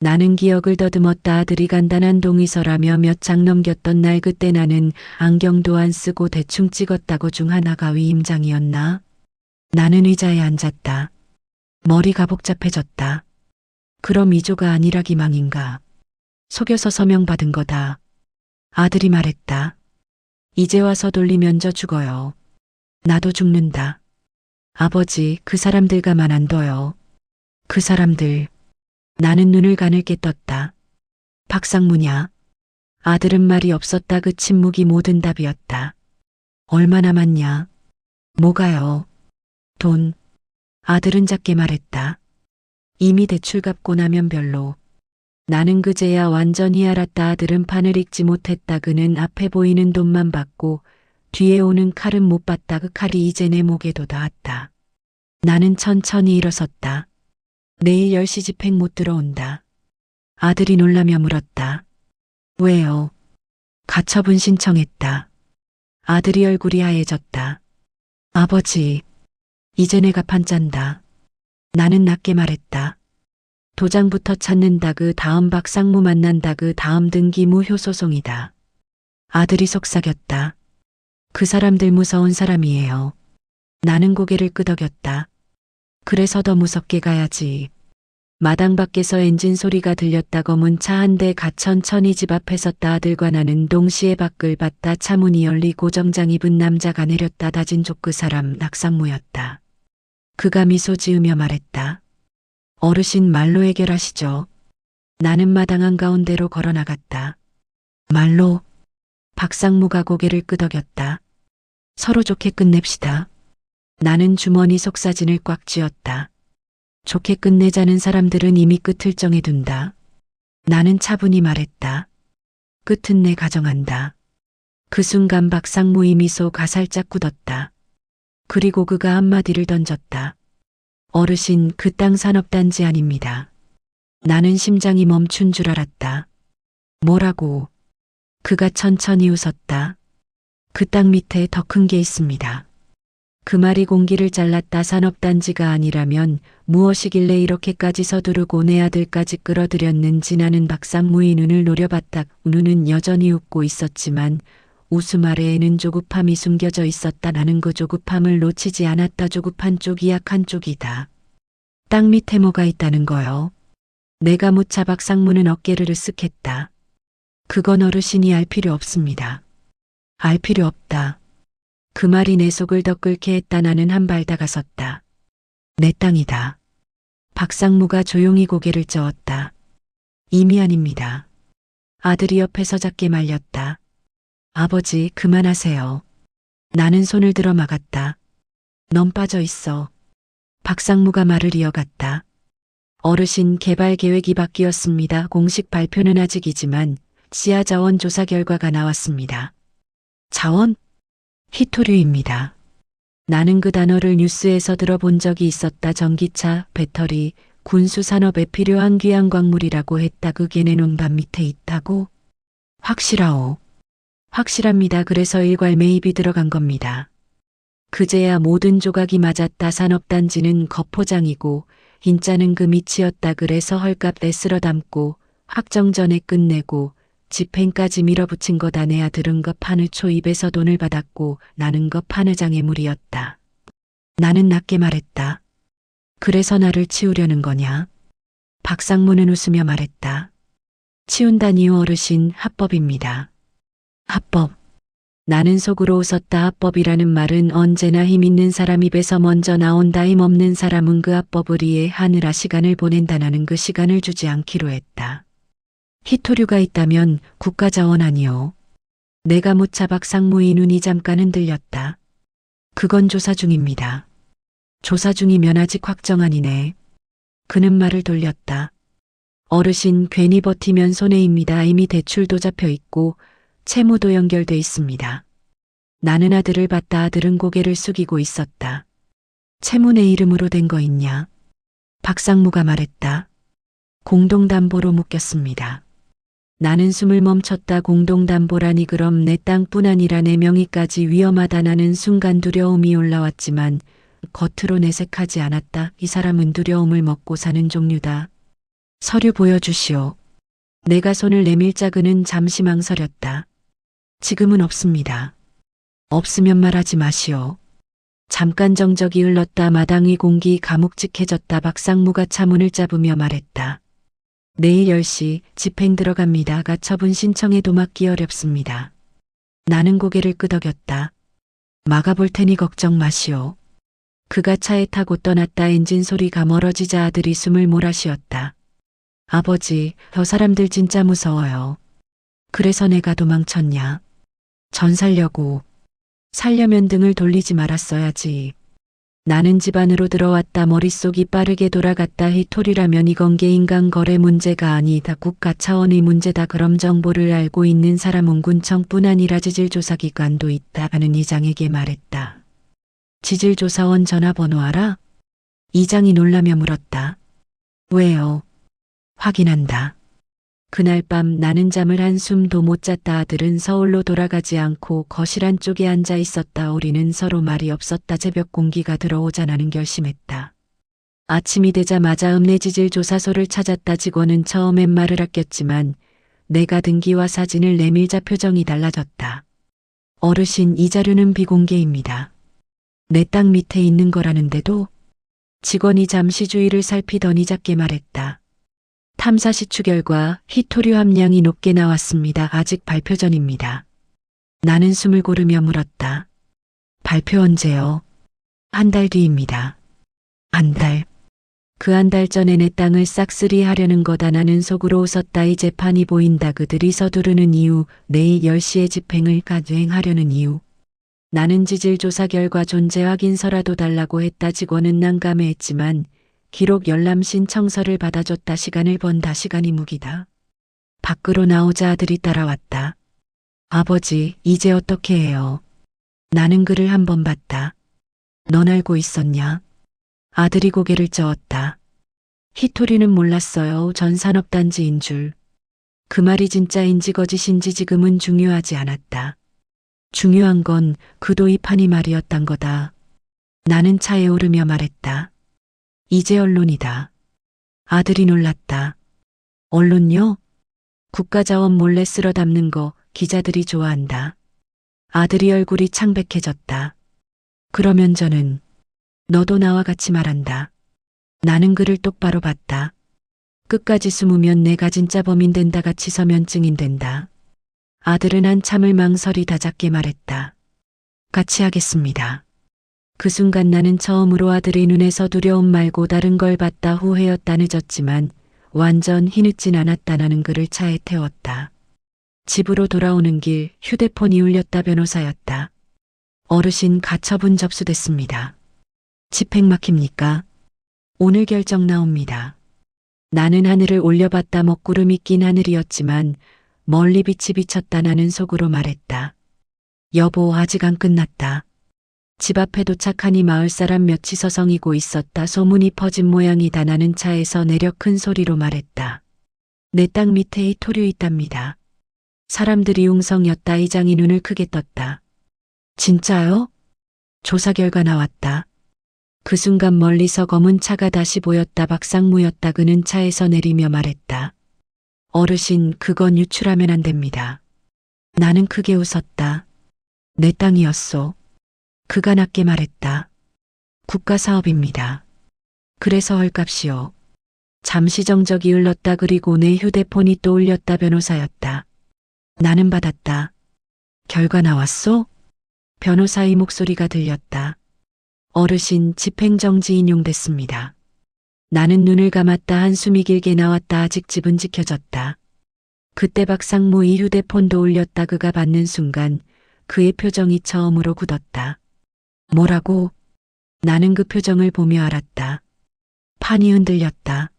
나는 기억을 더듬었다. 아들이 간단한 동의서라며 몇 장 넘겼던 날 그때 나는 안경도 안 쓰고 대충 찍었다고 중 하나가 위임장이었나? 나는 의자에 앉았다. 머리가 복잡해졌다. 그럼 위조가 아니라 기망인가? 속여서 서명받은 거다. 아들이 말했다. 이제 와서 돌리면 저 죽어요. 나도 죽는다. 아버지, 그 사람들과만 안 둬요. 그 사람들. 나는 눈을 가늘게 떴다. 박상무냐? 아들은 말이 없었다. 그 침묵이 모든 답이었다. 얼마 남았냐? 뭐가요? 돈. 아들은 작게 말했다. 이미 대출 갚고 나면 별로. 나는 그제야 완전히 알았다. 아들은 판을 읽지 못했다. 그는 앞에 보이는 돈만 받고 뒤에 오는 칼은 못 봤다. 그 칼이 이제 내 목에도 닿았다. 나는 천천히 일어섰다. 내일 10시 집행 못 들어온다. 아들이 놀라며 물었다. 왜요? 가처분 신청했다. 아들이 얼굴이 하얘졌다. 아버지, 이제 내가 판짠다. 나는 낮게 말했다. 도장부터 찾는다. 그 다음 박상무 만난다. 그 다음 등기무효 소송이다. 아들이 속삭였다. 그 사람들 무서운 사람이에요. 나는 고개를 끄덕였다. 그래서 더 무섭게 가야지. 마당 밖에서 엔진 소리가 들렸다. 검은 차 한 대 가 천천히 집 앞에 섰다. 아들과 나는 동시에 밖을 봤다. 차 문이 열리고 정장 입은 남자가 내렸다. 다진 족 그 사람 낙상무였다. 그가 미소 지으며 말했다. 어르신 말로 해결하시죠. 나는 마당 한가운데로 걸어 나갔다. 말로? 박상무가 고개를 끄덕였다. 서로 좋게 끝냅시다. 나는 주머니 속 사진을 꽉 쥐었다. 좋게 끝내자는 사람들은 이미 끝을 정해둔다. 나는 차분히 말했다. 끝은 내 가정한다. 그 순간 박상무의 미소가 살짝 굳었다. 그리고 그가 한마디를 던졌다. 어르신, 그 땅 산업단지 아닙니다. 나는 심장이 멈춘 줄 알았다. 뭐라고? 그가 천천히 웃었다. 그 땅 밑에 더 큰 게 있습니다. 그 말이 공기를 잘랐다 산업단지가 아니라면 무엇이길래 이렇게까지 서두르고 내 아들까지 끌어들였는지 나는 박상무의 눈을 노려봤다. 눈은 여전히 웃고 있었지만 웃음 아래에는 조급함이 숨겨져 있었다. 나는 그 조급함을 놓치지 않았다. 조급한 쪽이 약한 쪽이다. 땅 밑에 뭐가 있다는 거요? 내가 묻자 박상무는 어깨를 으쓱했다. 그건 어르신이 알 필요 없습니다. 알 필요 없다. 그 말이 내 속을 더 끓게 했다. 나는 한 발 다가섰다. 내 땅이다. 박상무가 조용히 고개를 저었다. 이미 아닙니다. 아들이 옆에서 작게 말렸다. 아버지, 그만하세요. 나는 손을 들어 막았다. 넌 빠져 있어. 박상무가 말을 이어갔다. 어르신 개발 계획이 바뀌었습니다. 공식 발표는 아직이지만 지하 자원 조사 결과가 나왔습니다. 자원? 히토류입니다. 나는 그 단어를 뉴스에서 들어본 적이 있었다. 전기차, 배터리, 군수산업에 필요한 귀한 광물이라고 했다. 그게 내 눈밤 밑에 있다고? 확실하오. 확실합니다. 그래서 일괄 매입이 들어간 겁니다. 그제야 모든 조각이 맞았다. 산업단지는 겉포장이고 인자는 그 밑이었다. 그래서 헐값에 쓸어 담고 확정 전에 끝내고 집행까지 밀어붙인 거다. 내 아들은 그 파느 초 입에서 돈을 받았고 나는 그 파느장의 물이었다. 나는 낮게 말했다. 그래서 나를 치우려는 거냐? 박상무는 웃으며 말했다. 치운다니요 어르신, 합법입니다. 합법. 나는 속으로 웃었다. 합법이라는 말은 언제나 힘 있는 사람 입에서 먼저 나온다. 힘 없는 사람은 그 합법을 이해하느라 시간을 보낸다. 나는 그 시간을 주지 않기로 했다. 히토류가 있다면 국가자원 아니오. 내가 묻자 박상무의 눈이 잠깐 흔들렸다. 그건 조사 중입니다. 조사 중이면 아직 확정 아니네. 그는 말을 돌렸다. 어르신 괜히 버티면 손해입니다. 이미 대출도 잡혀 있고 채무도 연결돼 있습니다. 나는 아들을 봤다. 아들은 고개를 숙이고 있었다. 채무 내 이름으로 된 거 있냐? 박상무가 말했다. 공동담보로 묶였습니다. 나는 숨을 멈췄다. 공동담보라니 그럼 내 땅뿐 아니라 내 명의까지 위험하다. 나는 순간 두려움이 올라왔지만 겉으로 내색하지 않았다. 이 사람은 두려움을 먹고 사는 종류다. 서류 보여주시오. 내가 손을 내밀자 그는 잠시 망설였다. 지금은 없습니다. 없으면 말하지 마시오. 잠깐 정적이 흘렀다. 마당의 공기 가묵직해졌다. 박상무가 차문을 잡으며 말했다. 내일 10시 집행 들어갑니다. 가처분 신청에도 막기 어렵습니다. 나는 고개를 끄덕였다. 막아볼 테니 걱정 마시오. 그가 차에 타고 떠났다. 엔진 소리가 멀어지자 아들이 숨을 몰아쉬었다. 아버지, 저 사람들 진짜 무서워요. 그래서 내가 도망쳤냐? 전 살려고. 살려면 등을 돌리지 말았어야지. 나는 집 안으로 들어왔다. 머릿속이 빠르게 돌아갔다. 히토리라면 이건 개인간 거래 문제가 아니다. 국가 차원의 문제다. 그럼 정보를 알고 있는 사람은 군청뿐 아니라 지질조사기관도 있다. 하는 이장에게 말했다. 지질조사원 전화번호 알아? 이장이 놀라며 물었다. 왜요? 확인한다. 그날 밤 나는 잠을 한숨도 못 잤다. 아들은 서울로 돌아가지 않고 거실 안쪽에 앉아 있었다. 우리는 서로 말이 없었다. 새벽 공기가 들어오자 나는 결심했다. 아침이 되자마자 읍내지질 조사소를 찾았다. 직원은 처음엔 말을 아꼈지만 내가 등기와 사진을 내밀자 표정이 달라졌다. 어르신, 이 자료는 비공개입니다. 내 땅 밑에 있는 거라는데도? 직원이 잠시 주위를 살피더니 작게 말했다. 탐사 시추 결과 히토류 함량이 높게 나왔습니다. 아직 발표 전입니다. 나는 숨을 고르며 물었다. 발표 언제요? 한 달 뒤입니다. 한 달. 그 한 달 전에 내 땅을 싹쓸이 하려는 거다. 나는 속으로 웃었다. 이 재판이 보인다. 그들이 서두르는 이유, 내일 10시에 집행을 가행하려는 이유. 나는 지질조사 결과 존재 확인서라도 달라고 했다. 직원은 난감해했지만 기록 열람 신청서를 받아줬다. 시간을 번다. 시간이 무기다. 밖으로 나오자 아들이 따라왔다. 아버지, 이제 어떻게 해요? 나는 그를 한 번 봤다. 넌 알고 있었냐? 아들이 고개를 저었다. 히토리는 몰랐어요. 전 산업단지인 줄. 그 말이 진짜인지 거짓인지 지금은 중요하지 않았다. 중요한 건 그 도입한이 말이었단 거다. 나는 차에 오르며 말했다. 이제 언론이다. 아들이 놀랐다. 언론요? 국가자원 몰래 쓸어 담는 거 기자들이 좋아한다. 아들이 얼굴이 창백해졌다. 그러면 저는 너도 나와 같이 말한다. 나는 그를 똑바로 봤다. 끝까지 숨으면 내가 진짜 범인 된다. 같이 서면 증인 된다. 아들은 한참을 망설이다 작게 말했다. 같이 하겠습니다. 그 순간 나는 처음으로 아들의 눈에서 두려움 말고 다른 걸 봤다. 후회였다. 늦었지만 완전 힘있진 않았다. 나는 그를 차에 태웠다. 집으로 돌아오는 길 휴대폰이 울렸다. 변호사였다. 어르신 가처분 접수됐습니다. 집행 막힙니까? 오늘 결정 나옵니다. 나는 하늘을 올려봤다. 먹구름이 낀 하늘이었지만 멀리 빛이 비쳤다. 나는 속으로 말했다. 여보, 아직 안 끝났다. 집 앞에 도착하니 마을 사람 몇이 서성이고 있었다. 소문이 퍼진 모양이다. 나는 차에서 내려 큰 소리로 말했다. 내 땅 밑에 이 토류 있답니다. 사람들이 웅성였다. 이장이 눈을 크게 떴다. 진짜요? 조사 결과 나왔다. 그 순간 멀리서 검은 차가 다시 보였다. 박상무였다. 그는 차에서 내리며 말했다. 어르신, 그건 유출하면 안 됩니다. 나는 크게 웃었다. 내 땅이었소. 그가 낮게 말했다. 국가사업입니다. 그래서 헐값이요. 잠시 정적이 흘렀다. 그리고 내 휴대폰이 또 울렸다. 변호사였다. 나는 받았다. 결과 나왔소? 변호사의 목소리가 들렸다. 어르신, 집행정지 인용됐습니다. 나는 눈을 감았다. 한숨이 길게 나왔다. 아직 집은 지켜졌다. 그때 박상무의 휴대폰도 울렸다. 그가 받는 순간 그의 표정이 처음으로 굳었다. 뭐라고? 나는 그 표정을 보며 알았다. 판이 흔들렸다.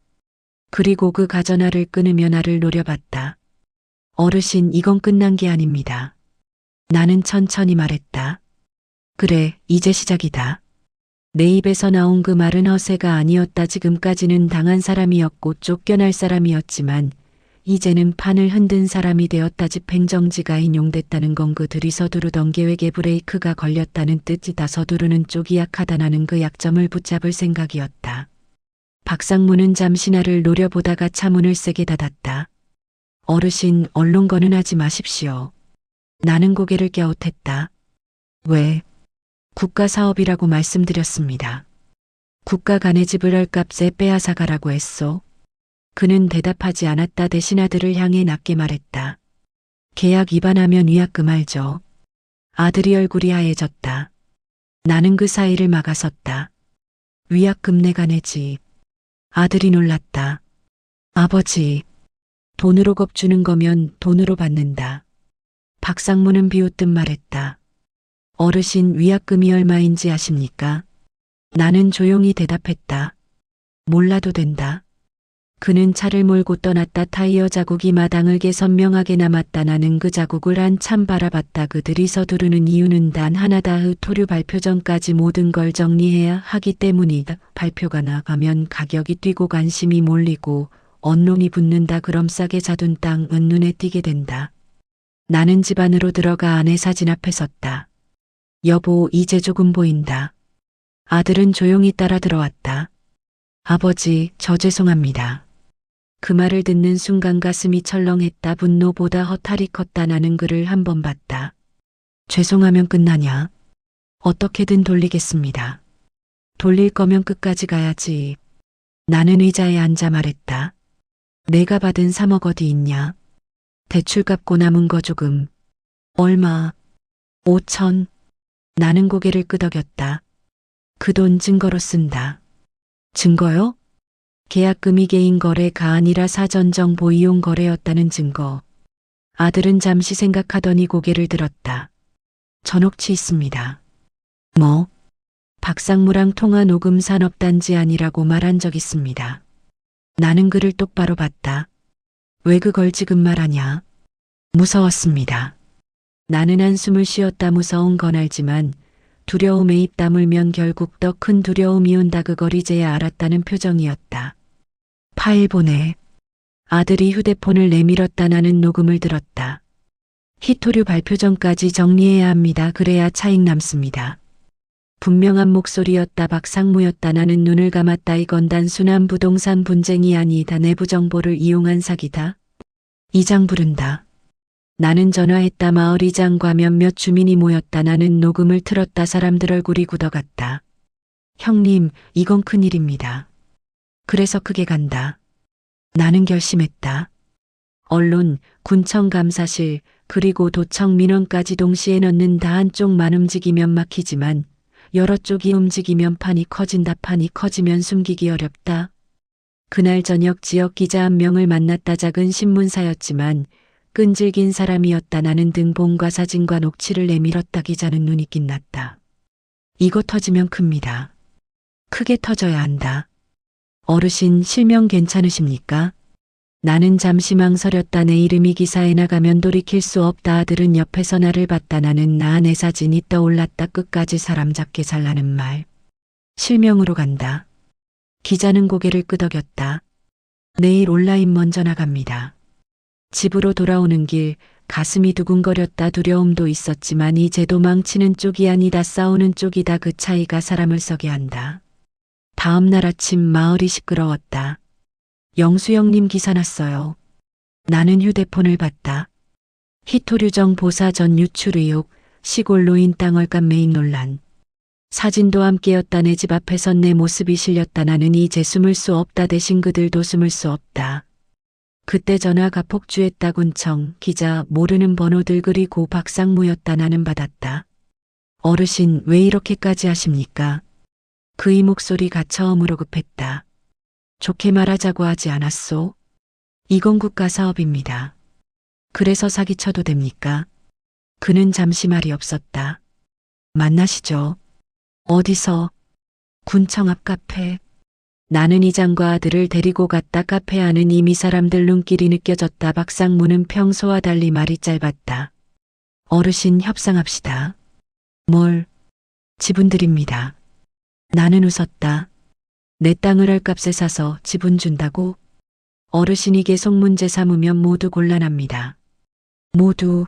그리고 그 가전화를 끊으며 나를 노려봤다. 어르신, 이건 끝난 게 아닙니다. 나는 천천히 말했다. 그래, 이제 시작이다. 내 입에서 나온 그 말은 허세가 아니었다. 지금까지는 당한 사람이었고 쫓겨날 사람이었지만 이제는 판을 흔든 사람이 되었다. 집행정지가 인용됐다는 건 그들이 서두르던 계획에 브레이크가 걸렸다는 뜻이다. 서두르는 쪽이 약하다. 나는 그 약점을 붙잡을 생각이었다. 박상무는 잠시 나를 노려보다가 차문을 세게 닫았다. 어르신, 언론거는 하지 마십시오. 나는 고개를 갸웃했다. 왜? 국가사업이라고 말씀드렸습니다. 국가 간의 집을 헐값에 빼앗아가라고 했소. 그는 대답하지 않았다. 대신 아들을 향해 낮게 말했다. 계약 위반하면 위약금 알죠? 아들이 얼굴이 하얘졌다. 나는 그 사이를 막아섰다. 위약금 내가 내지. 아들이 놀랐다. 아버지, 돈으로 겁주는 거면 돈으로 받는다. 박상무는 비웃듯 말했다. 어르신, 위약금이 얼마인지 아십니까? 나는 조용히 대답했다. 몰라도 된다. 그는 차를 몰고 떠났다. 타이어 자국이 마당을 개 선명하게 남았다. 나는 그 자국을 한참 바라봤다. 그들이 서두르는 이유는 단 하나다. 토류 발표 전까지 모든 걸 정리해야 하기 때문이다. 발표가 나가면 가격이 뛰고 관심이 몰리고 언론이 붙는다. 그럼 싸게 사둔 땅은 눈에 띄게 된다. 나는 집 안으로 들어가 아내 사진 앞에 섰다. 여보, 이제 조금 보인다. 아들은 조용히 따라 들어왔다. 아버지, 저 죄송합니다. 그 말을 듣는 순간 가슴이 철렁했다. 분노보다 허탈이 컸다. 나는 그를 한 번 봤다. 죄송하면 끝나냐? 어떻게든 돌리겠습니다. 돌릴 거면 끝까지 가야지. 나는 의자에 앉아 말했다. 내가 받은 3억 어디 있냐? 대출 갚고 남은 거 조금. 얼마? 5천. 나는 고개를 끄덕였다. 그 돈 증거로 쓴다. 증거요? 계약금이 개인 거래가 아니라 사전정보 이용 거래였다는 증거. 아들은 잠시 생각하더니 고개를 들었다. 전옥치 있습니다. 뭐? 박상무랑 통화 녹음 산업단지 아니라고 말한 적 있습니다. 나는 그를 똑바로 봤다. 왜 그걸 지금 말하냐? 무서웠습니다. 나는 한숨을 쉬었다. 무서운 건 알지만 두려움에 입 다물면 결국 더 큰 두려움이 온다. 그걸 이제야 알았다는 표정이었다. 파일 보내. 아들이 휴대폰을 내밀었다. 나는 녹음을 들었다. 히토류 발표 전까지 정리해야 합니다. 그래야 차익 남습니다. 분명한 목소리였다. 박상무였다. 나는 눈을 감았다. 이건 단순한 부동산 분쟁이 아니다. 내부 정보를 이용한 사기다. 이장 부른다. 나는 전화했다. 마을 이장과 몇몇 주민이 모였다. 나는 녹음을 틀었다. 사람들 얼굴이 굳어갔다. 형님, 이건 큰일입니다. 그래서 크게 간다. 나는 결심했다. 언론, 군청 감사실, 그리고 도청 민원까지 동시에 넣는다. 한쪽만 움직이면 막히지만 여러 쪽이 움직이면 판이 커진다. 판이 커지면 숨기기 어렵다. 그날 저녁 지역 기자 한 명을 만났다. 작은 신문사였지만 끈질긴 사람이었다. 나는 등본과 사진과 녹취를 내밀었다. 기자는 눈이 빛났다. 이거 터지면 큽니다. 크게 터져야 한다. 어르신 실명 괜찮으십니까? 나는 잠시 망설였다. 내 이름이 기사에 나가면 돌이킬 수 없다. 아들은 옆에서 나를 봤다. 나는 내 사진이 떠올랐다. 끝까지 사람 잡게 잘라는 말. 실명으로 간다. 기자는 고개를 끄덕였다. 내일 온라인 먼저 나갑니다. 집으로 돌아오는 길 가슴이 두근거렸다. 두려움도 있었지만 이제 도망치는 쪽이 아니다. 싸우는 쪽이다. 그 차이가 사람을 서게 한다. 다음 날 아침 마을이 시끄러웠다. 영수형님 기사 났어요. 나는 휴대폰을 봤다. 희토류정 보사 전 유출 의혹, 시골 노인 땅 얼감 매입 논란. 사진도 함께였다. 내 집 앞에선 내 모습이 실렸다. 나는 이제 숨을 수 없다. 대신 그들도 숨을 수 없다. 그때 전화가 폭주했다. 군청, 기자, 모르는 번호들 그리고 박상무였다. 나는 받았다. 어르신 왜 이렇게까지 하십니까? 그의 목소리가 처음으로 급했다. 좋게 말하자고 하지 않았소? 이건 국가 사업입니다. 그래서 사기쳐도 됩니까? 그는 잠시 말이 없었다. 만나시죠. 어디서? 군청 앞 카페. 나는 이장과 아들을 데리고 갔다. 카페 안은 이미 사람들 눈길이 느껴졌다. 박상무는 평소와 달리 말이 짧았다. 어르신 협상합시다. 뭘? 지분 드립니다. 나는 웃었다. 내 땅을 헐값에 사서 지분 준다고? 어르신이 계속 문제 삼으면 모두 곤란합니다. 모두.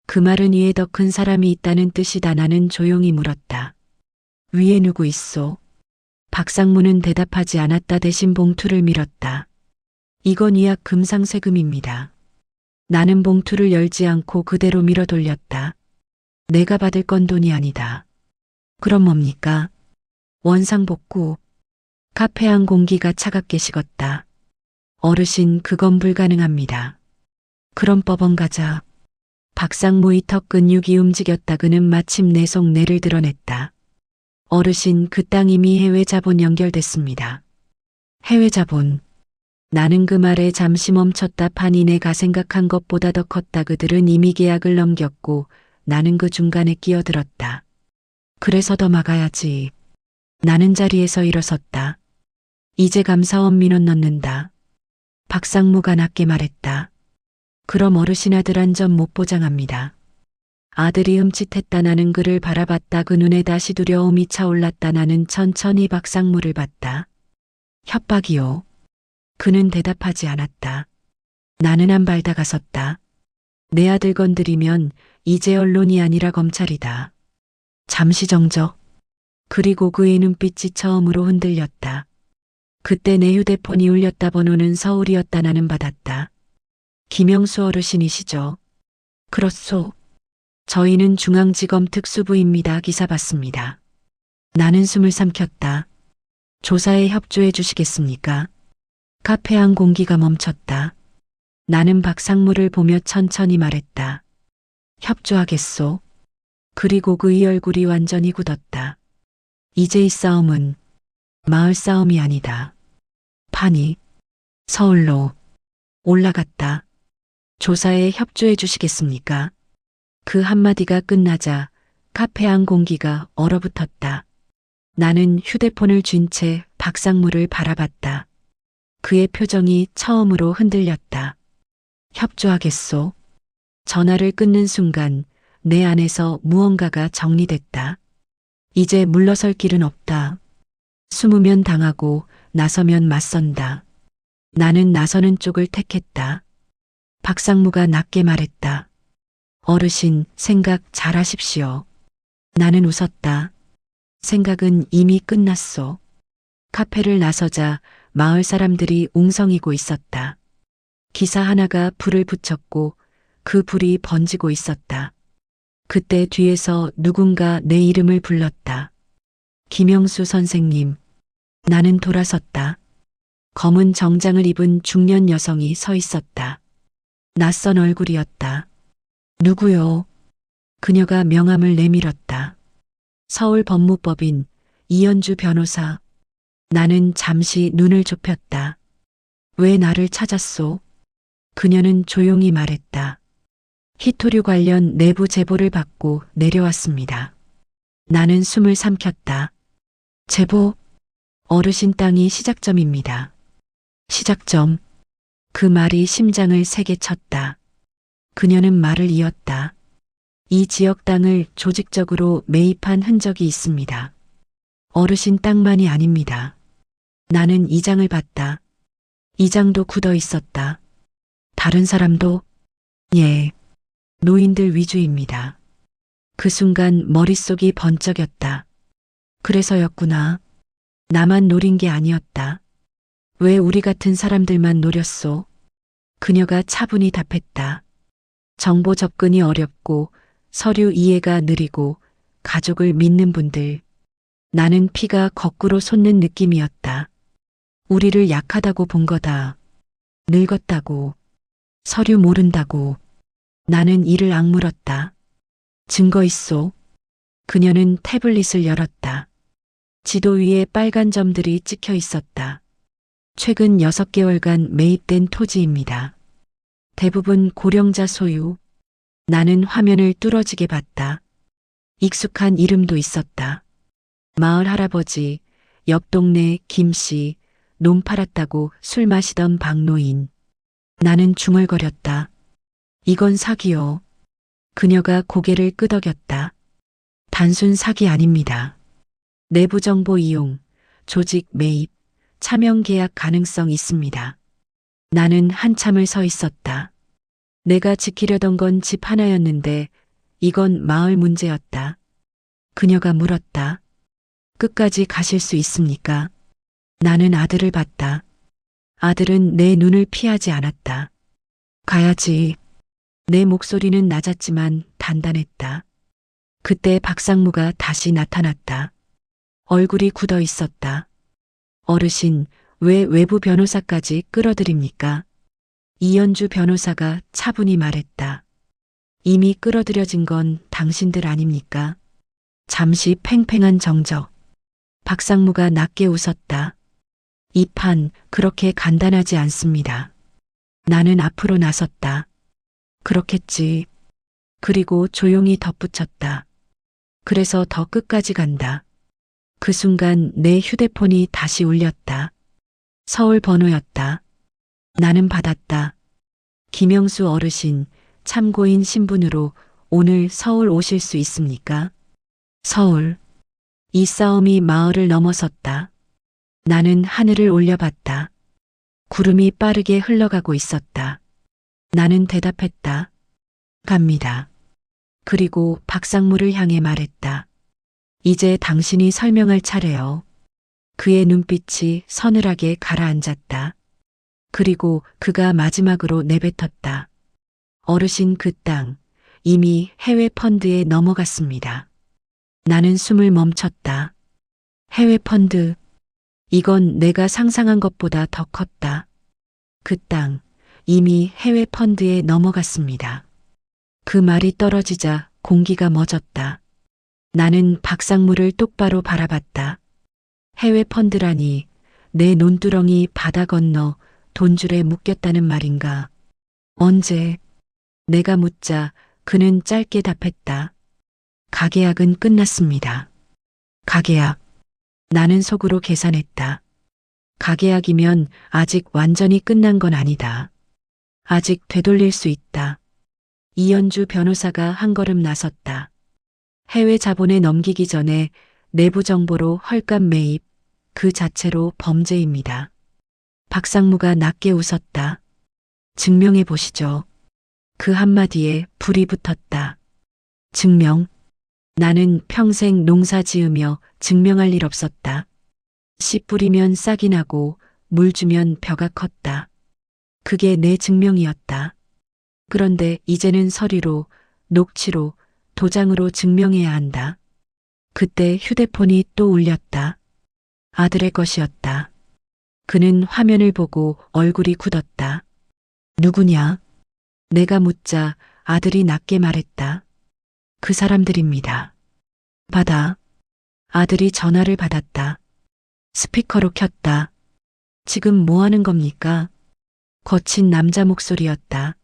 그 말은 위에 더 큰 사람이 있다는 뜻이다. 나는 조용히 물었다. 위에 누구 있소? 박상무는 대답하지 않았다. 대신 봉투를 밀었다. 이건 위약 금상세금입니다. 나는 봉투를 열지 않고 그대로 밀어 돌렸다. 내가 받을 건 돈이 아니다. 그럼 뭡니까? 원상복구. 카페 안 공기가 차갑게 식었다. 어르신 그건 불가능합니다. 그럼 법원 가자. 박상무의 턱 근육이 움직였다. 그는 마침 내 속내를 드러냈다. 어르신 그 땅 이미 해외 자본 연결됐습니다. 해외 자본. 나는 그 말에 잠시 멈췄다. 판이 내가 생각한 것보다 더 컸다. 그들은 이미 계약을 넘겼고 나는 그 중간에 끼어들었다. 그래서 더 막아야지. 나는 자리에서 일어섰다. 이제 감사원 민원 넣는다. 박상무가 낮게 말했다. 그럼 어르신 아들 안전 못 보장합니다. 아들이 흠칫했다. 나는 그를 바라봤다. 그 눈에 다시 두려움이 차올랐다. 나는 천천히 박상무를 봤다. 협박이요. 그는 대답하지 않았다. 나는 한 발 다가섰다. 내 아들 건드리면 이제 언론이 아니라 검찰이다. 잠시 정적. 그리고 그의 눈빛이 처음으로 흔들렸다. 그때 내 휴대폰이 울렸다. 번호는 서울이었다. 나는 받았다. 김영수 어르신이시죠? 그렇소. 저희는 중앙지검 특수부입니다. 기사 받습니다. 나는 숨을 삼켰다. 조사에 협조해 주시겠습니까? 카페 안 공기가 멈췄다. 나는 박상무를 보며 천천히 말했다. 협조하겠소. 그리고 그의 얼굴이 완전히 굳었다. 이제 이 싸움은 마을 싸움이 아니다. 판이 서울로 올라갔다. 조사에 협조해 주시겠습니까? 그 한마디가 끝나자 카페 안 공기가 얼어붙었다. 나는 휴대폰을 쥔 채 박상무를 바라봤다. 그의 표정이 처음으로 흔들렸다. 협조하겠소. 전화를 끊는 순간 내 안에서 무언가가 정리됐다. 이제 물러설 길은 없다. 숨으면 당하고 나서면 맞선다. 나는 나서는 쪽을 택했다. 박상무가 낮게 말했다. 어르신 생각 잘하십시오. 나는 웃었다. 생각은 이미 끝났소. 카페를 나서자 마을 사람들이 웅성이고 있었다. 기사 하나가 불을 붙였고 그 불이 번지고 있었다. 그때 뒤에서 누군가 내 이름을 불렀다. 김영수 선생님. 나는 돌아섰다. 검은 정장을 입은 중년 여성이 서 있었다. 낯선 얼굴이었다. 누구요? 그녀가 명함을 내밀었다. 서울법무법인 이현주 변호사. 나는 잠시 눈을 좁혔다. 왜 나를 찾았소? 그녀는 조용히 말했다. 히토류 관련 내부 제보를 받고 내려왔습니다. 나는 숨을 삼켰다. 제보? 어르신 땅이 시작점입니다. 시작점. 그 말이 심장을 세게 쳤다. 그녀는 말을 이었다. 이 지역 땅을 조직적으로 매입한 흔적이 있습니다. 어르신 땅만이 아닙니다. 나는 이장을 봤다. 이장도 굳어 있었다. 다른 사람도? 예. 노인들 위주입니다. 그 순간 머릿속이 번쩍였다. 그래서였구나. 나만 노린 게 아니었다. 왜 우리 같은 사람들만 노렸소? 그녀가 차분히 답했다. 정보 접근이 어렵고 서류 이해가 느리고 가족을 믿는 분들. 나는 피가 거꾸로 솟는 느낌이었다. 우리를 약하다고 본 거다. 늙었다고. 서류 모른다고. 나는 이를 악물었다. 증거 있소? 그녀는 태블릿을 열었다. 지도 위에 빨간 점들이 찍혀 있었다. 최근 6개월간 매입된 토지입니다. 대부분 고령자 소유. 나는 화면을 뚫어지게 봤다. 익숙한 이름도 있었다. 마을 할아버지, 옆 동네 김씨, 논 팔았다고 술 마시던 박노인. 나는 중얼거렸다. 이건 사기요. 그녀가 고개를 끄덕였다. 단순 사기 아닙니다. 내부 정보 이용, 조직 매입, 차명 계약 가능성 있습니다. 나는 한참을 서 있었다. 내가 지키려던 건 집 하나였는데 이건 마을 문제였다. 그녀가 물었다. 끝까지 가실 수 있습니까? 나는 아들을 봤다. 아들은 내 눈을 피하지 않았다. 가야지. 내 목소리는 낮았지만 단단했다. 그때 박상무가 다시 나타났다. 얼굴이 굳어 있었다. 어르신, 왜 외부 변호사까지 끌어들입니까? 이현주 변호사가 차분히 말했다. 이미 끌어들여진 건 당신들 아닙니까? 잠시 팽팽한 정적. 박상무가 낮게 웃었다. 이 판 그렇게 간단하지 않습니다. 나는 앞으로 나섰다. 그렇겠지. 그리고 조용히 덧붙였다. 그래서 더 끝까지 간다. 그 순간 내 휴대폰이 다시 울렸다. 서울 번호였다. 나는 받았다. 김영수 어르신, 참고인 신분으로 오늘 서울 오실 수 있습니까? 서울. 이 싸움이 마을을 넘어섰다. 나는 하늘을 올려봤다. 구름이 빠르게 흘러가고 있었다. 나는 대답했다. 갑니다. 그리고 박상무를 향해 말했다. 이제 당신이 설명할 차례요. 그의 눈빛이 서늘하게 가라앉았다. 그리고 그가 마지막으로 내뱉었다. 어르신 그 땅, 이미 해외 펀드에 넘어갔습니다. 나는 숨을 멈췄다. 해외 펀드. 이건 내가 상상한 것보다 더 컸다. 그 땅, 이미 해외 펀드에 넘어갔습니다. 그 말이 떨어지자 공기가 멎었다. 나는 박상무를 똑바로 바라봤다. 해외 펀드라니 내 논두렁이 바다 건너 돈줄에 묶였다는 말인가. 언제? 내가 묻자 그는 짧게 답했다. 가계약은 끝났습니다. 가계약. 나는 속으로 계산했다. 가계약이면 아직 완전히 끝난 건 아니다. 아직 되돌릴 수 있다. 이현주 변호사가 한 걸음 나섰다. 해외 자본에 넘기기 전에 내부 정보로 헐값 매입, 그 자체로 범죄입니다. 박상무가 낮게 웃었다. 증명해 보시죠. 그 한마디에 불이 붙었다. 증명? 나는 평생 농사 지으며 증명할 일 없었다. 씨 뿌리면 싹이 나고 물 주면 벼가 컸다. 그게 내 증명이었다. 그런데 이제는 서류로, 녹취로, 도장으로 증명해야 한다. 그때 휴대폰이 또 울렸다. 아들의 것이었다. 그는 화면을 보고 얼굴이 굳었다. 누구냐? 내가 묻자 아들이 낮게 말했다. 그 사람들입니다. 받아. 아들이 전화를 받았다. 스피커로 켰다. 지금 뭐 하는 겁니까? 거친 남자 목소리였다.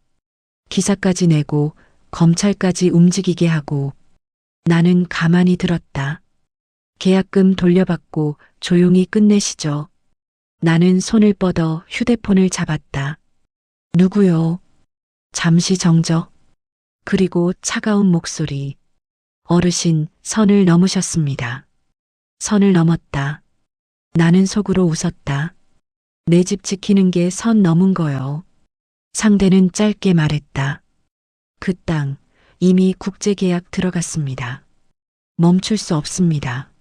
기사까지 내고 검찰까지 움직이게 하고 나는 가만히 들었다. 계약금 돌려받고 조용히 끝내시죠. 나는 손을 뻗어 휴대폰을 잡았다. 누구요? 잠시 정적. 그리고 차가운 목소리. 어르신, 선을 넘으셨습니다. 선을 넘었다. 나는 속으로 웃었다. 내 집 지키는 게 선 넘은 거요. 상대는 짧게 말했다. 그 땅, 이미 국제계약 들어갔습니다. 멈출 수 없습니다.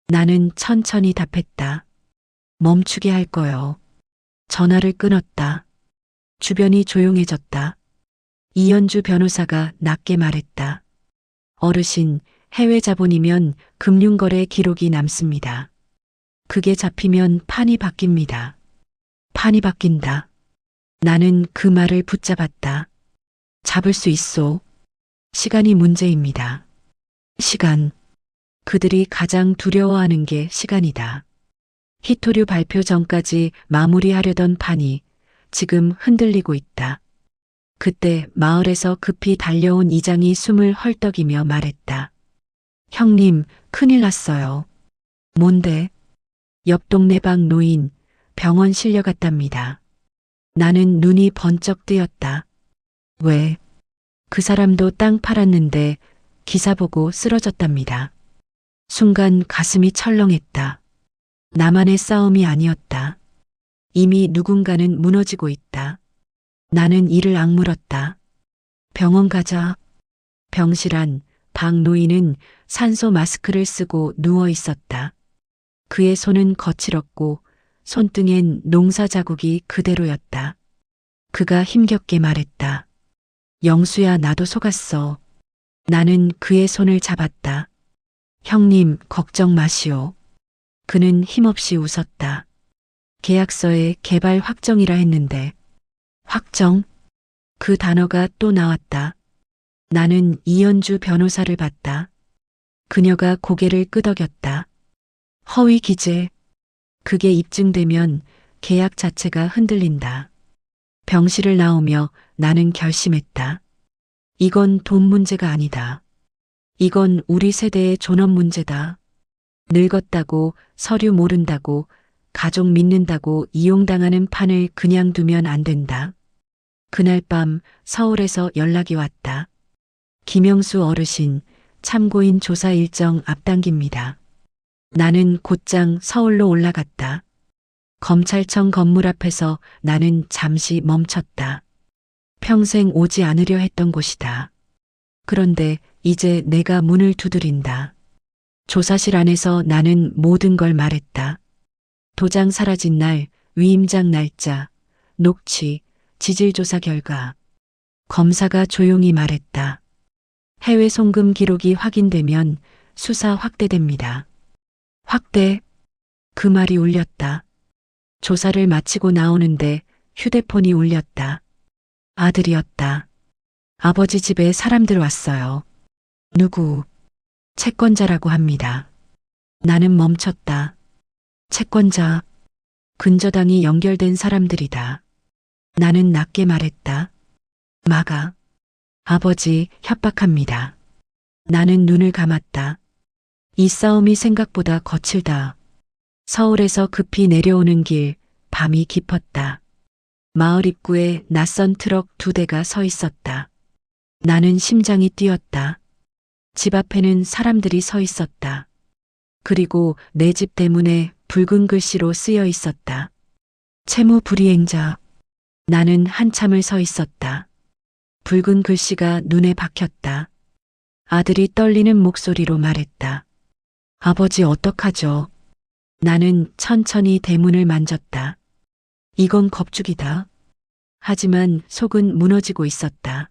나는 천천히 답했다. 멈추게 할 거요. 전화를 끊었다. 주변이 조용해졌다. 이현주 변호사가 낮게 말했다. 어르신, 해외 자본이면 금융거래 기록이 남습니다. 그게 잡히면 판이 바뀝니다. 판이 바뀐다. 나는 그 말을 붙잡았다. 잡을 수 있소. 시간이 문제입니다. 시간. 그들이 가장 두려워하는 게 시간이다. 히토류 발표 전까지 마무리하려던 판이 지금 흔들리고 있다. 그때 마을에서 급히 달려온 이장이 숨을 헐떡이며 말했다. 형님, 큰일 났어요. 뭔데? 옆 동네 방 노인, 병원 실려갔답니다. 나는 눈이 번쩍 뜨였다. 왜? 그 사람도 땅 팔았는데 기사 보고 쓰러졌답니다. 순간 가슴이 철렁했다. 나만의 싸움이 아니었다. 이미 누군가는 무너지고 있다. 나는 이를 악물었다. 병원 가자. 병실안 박 노인은 산소 마스크를 쓰고 누워 있었다. 그의 손은 거칠었고 손등엔 농사 자국이 그대로였다. 그가 힘겹게 말했다. 영수야, 나도 속았어. 나는 그의 손을 잡았다. 형님, 걱정 마시오. 그는 힘없이 웃었다. 계약서에 개발 확정이라 했는데. 확정? 그 단어가 또 나왔다. 나는 이현주 변호사를 봤다. 그녀가 고개를 끄덕였다. 허위 기재. 그게 입증되면 계약 자체가 흔들린다. 병실을 나오며 나는 결심했다. 이건 돈 문제가 아니다. 이건 우리 세대의 존엄 문제다. 늙었다고, 서류 모른다고, 가족 믿는다고 이용당하는 판을 그냥 두면 안 된다. 그날 밤 서울에서 연락이 왔다. 김영수 어르신, 참고인 조사 일정 앞당깁니다. 나는 곧장 서울로 올라갔다. 검찰청 건물 앞에서 나는 잠시 멈췄다. 평생 오지 않으려 했던 곳이다. 그런데 이제 내가 문을 두드린다. 조사실 안에서 나는 모든 걸 말했다. 도장 사라진 날, 위임장 날짜, 녹취, 지질조사 결과. 검사가 조용히 말했다. 해외 송금 기록이 확인되면 수사 확대됩니다. 확대? 그 말이 울렸다. 조사를 마치고 나오는데 휴대폰이 울렸다. 아들이었다. 아버지 집에 사람들 왔어요. 누구? 채권자라고 합니다. 나는 멈췄다. 채권자. 근저당이 연결된 사람들이다. 나는 낮게 말했다. 막아. 아버지 협박합니다. 나는 눈을 감았다. 이 싸움이 생각보다 거칠다. 서울에서 급히 내려오는 길, 밤이 깊었다. 마을 입구에 낯선 트럭 2대가 서 있었다. 나는 심장이 뛰었다. 집 앞에는 사람들이 서 있었다. 그리고 내 집 대문에 붉은 글씨로 쓰여 있었다. 채무 불이행자. 나는 한참을 서 있었다. 붉은 글씨가 눈에 박혔다. 아들이 떨리는 목소리로 말했다. 아버지 어떡하죠? 나는 천천히 대문을 만졌다. 이건 겁죽이다. 하지만 속은 무너지고 있었다.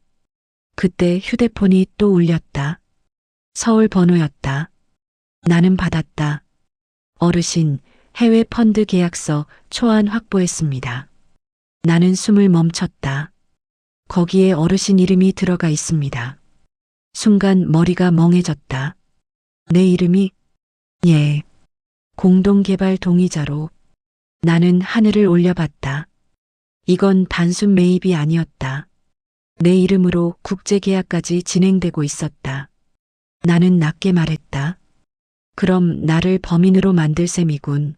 그때 휴대폰이 또 울렸다. 서울 번호였다. 나는 받았다. 어르신, 해외 펀드 계약서 초안 확보했습니다. 나는 숨을 멈췄다. 거기에 어르신 이름이 들어가 있습니다. 순간 머리가 멍해졌다. 내 이름이? 예. 공동개발 동의자로. 나는 하늘을 올려봤다. 이건 단순 매입이 아니었다. 내 이름으로 국제계약까지 진행되고 있었다. 나는 낮게 말했다. 그럼 나를 범인으로 만들 셈이군.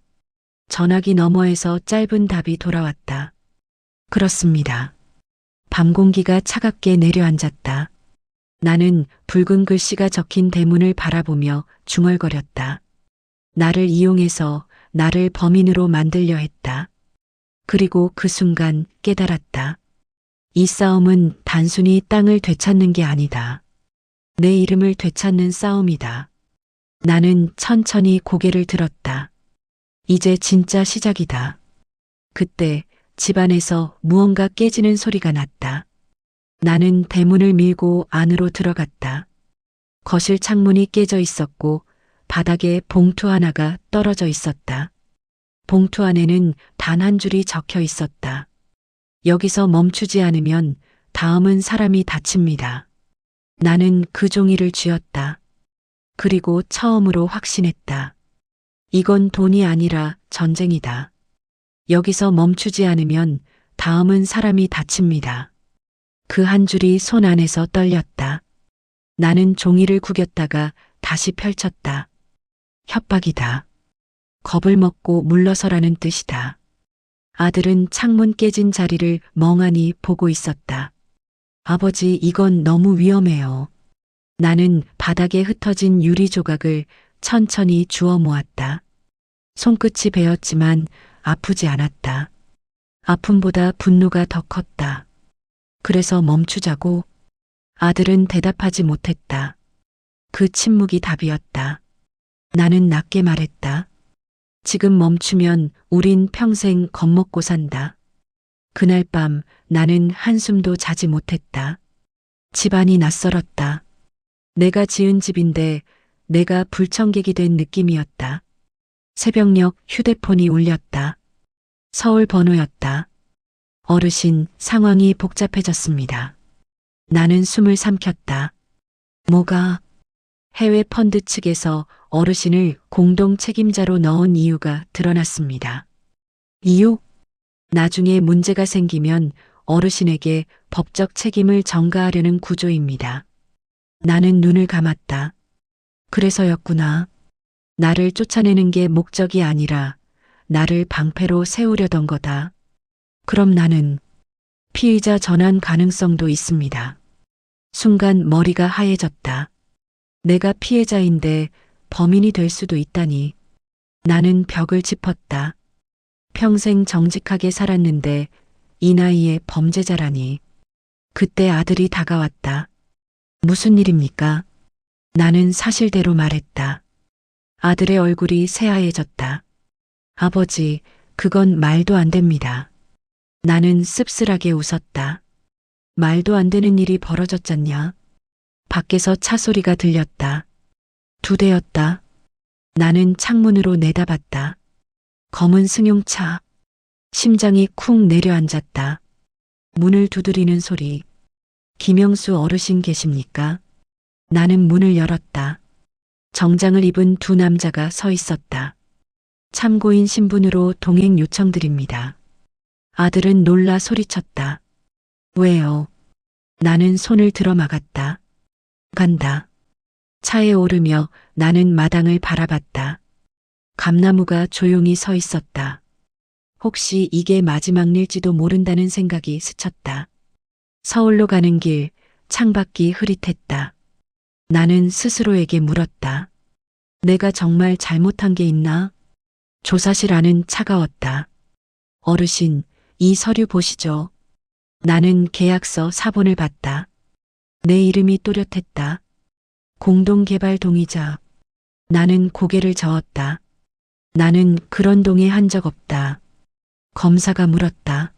전화기 너머에서 짧은 답이 돌아왔다. 그렇습니다. 밤 공기가 차갑게 내려앉았다. 나는 붉은 글씨가 적힌 대문을 바라보며 중얼거렸다. 나를 이용해서 나를 범인으로 만들려 했다. 그리고 그 순간 깨달았다. 이 싸움은 단순히 땅을 되찾는 게 아니다. 내 이름을 되찾는 싸움이다. 나는 천천히 고개를 들었다. 이제 진짜 시작이다. 그때 집안에서 무언가 깨지는 소리가 났다. 나는 대문을 밀고 안으로 들어갔다. 거실 창문이 깨져 있었고 바닥에 봉투 하나가 떨어져 있었다. 봉투 안에는 단 한 줄이 적혀 있었다. 여기서 멈추지 않으면 다음은 사람이 다칩니다. 나는 그 종이를 쥐었다. 그리고 처음으로 확신했다. 이건 돈이 아니라 전쟁이다. 여기서 멈추지 않으면 다음은 사람이 다칩니다. 그 한 줄이 손 안에서 떨렸다. 나는 종이를 구겼다가 다시 펼쳤다. 협박이다. 겁을 먹고 물러서라는 뜻이다. 아들은 창문 깨진 자리를 멍하니 보고 있었다. 아버지, 이건 너무 위험해요. 나는 바닥에 흩어진 유리 조각을 천천히 주워 모았다. 손끝이 베었지만 아프지 않았다. 아픔보다 분노가 더 컸다. 그래서 멈추자고. 아들은 대답하지 못했다. 그 침묵이 답이었다. 나는 낮게 말했다. 지금 멈추면 우린 평생 겁먹고 산다. 그날 밤 나는 한숨도 자지 못했다. 집안이 낯설었다. 내가 지은 집인데 내가 불청객이 된 느낌이었다. 새벽녘 휴대폰이 울렸다. 서울 번호였다. 어르신, 상황이 복잡해졌습니다. 나는 숨을 삼켰다. 뭐가? 해외 펀드 측에서 어르신을 공동 책임자로 넣은 이유가 드러났습니다. 이유? 나중에 문제가 생기면 어르신에게 법적 책임을 전가하려는 구조입니다. 나는 눈을 감았다. 그래서였구나. 나를 쫓아내는 게 목적이 아니라 나를 방패로 세우려던 거다. 그럼 나는 피의자 전환 가능성도 있습니다. 순간 머리가 하얘졌다. 내가 피해자인데 범인이 될 수도 있다니. 나는 벽을 짚었다. 평생 정직하게 살았는데 이 나이에 범죄자라니. 그때 아들이 다가왔다. 무슨 일입니까? 나는 사실대로 말했다. 아들의 얼굴이 새하얘졌다. 아버지, 그건 말도 안 됩니다. 나는 씁쓸하게 웃었다. 말도 안 되는 일이 벌어졌잖냐? 밖에서 차 소리가 들렸다. 2대였다. 나는 창문으로 내다봤다. 검은 승용차. 심장이 쿵 내려앉았다. 문을 두드리는 소리. 김영수 어르신 계십니까? 나는 문을 열었다. 정장을 입은 2 남자가 서 있었다. 참고인 신분으로 동행 요청드립니다. 아들은 놀라 소리쳤다. 왜요? 나는 손을 들어 막았다. 간다. 차에 오르며 나는 마당을 바라봤다. 감나무가 조용히 서 있었다. 혹시 이게 마지막 일지도 모른다는 생각이 스쳤다. 서울로 가는 길, 창밖이 흐릿했다. 나는 스스로에게 물었다. 내가 정말 잘못한 게 있나? 조사실 안은 차가웠다. 어르신, 이 서류 보시죠. 나는 계약서 사본을 봤다. 내 이름이 또렷했다. 공동개발 동의자. 나는 고개를 저었다. 나는 그런 동의 한 적 없다. 검사가 물었다.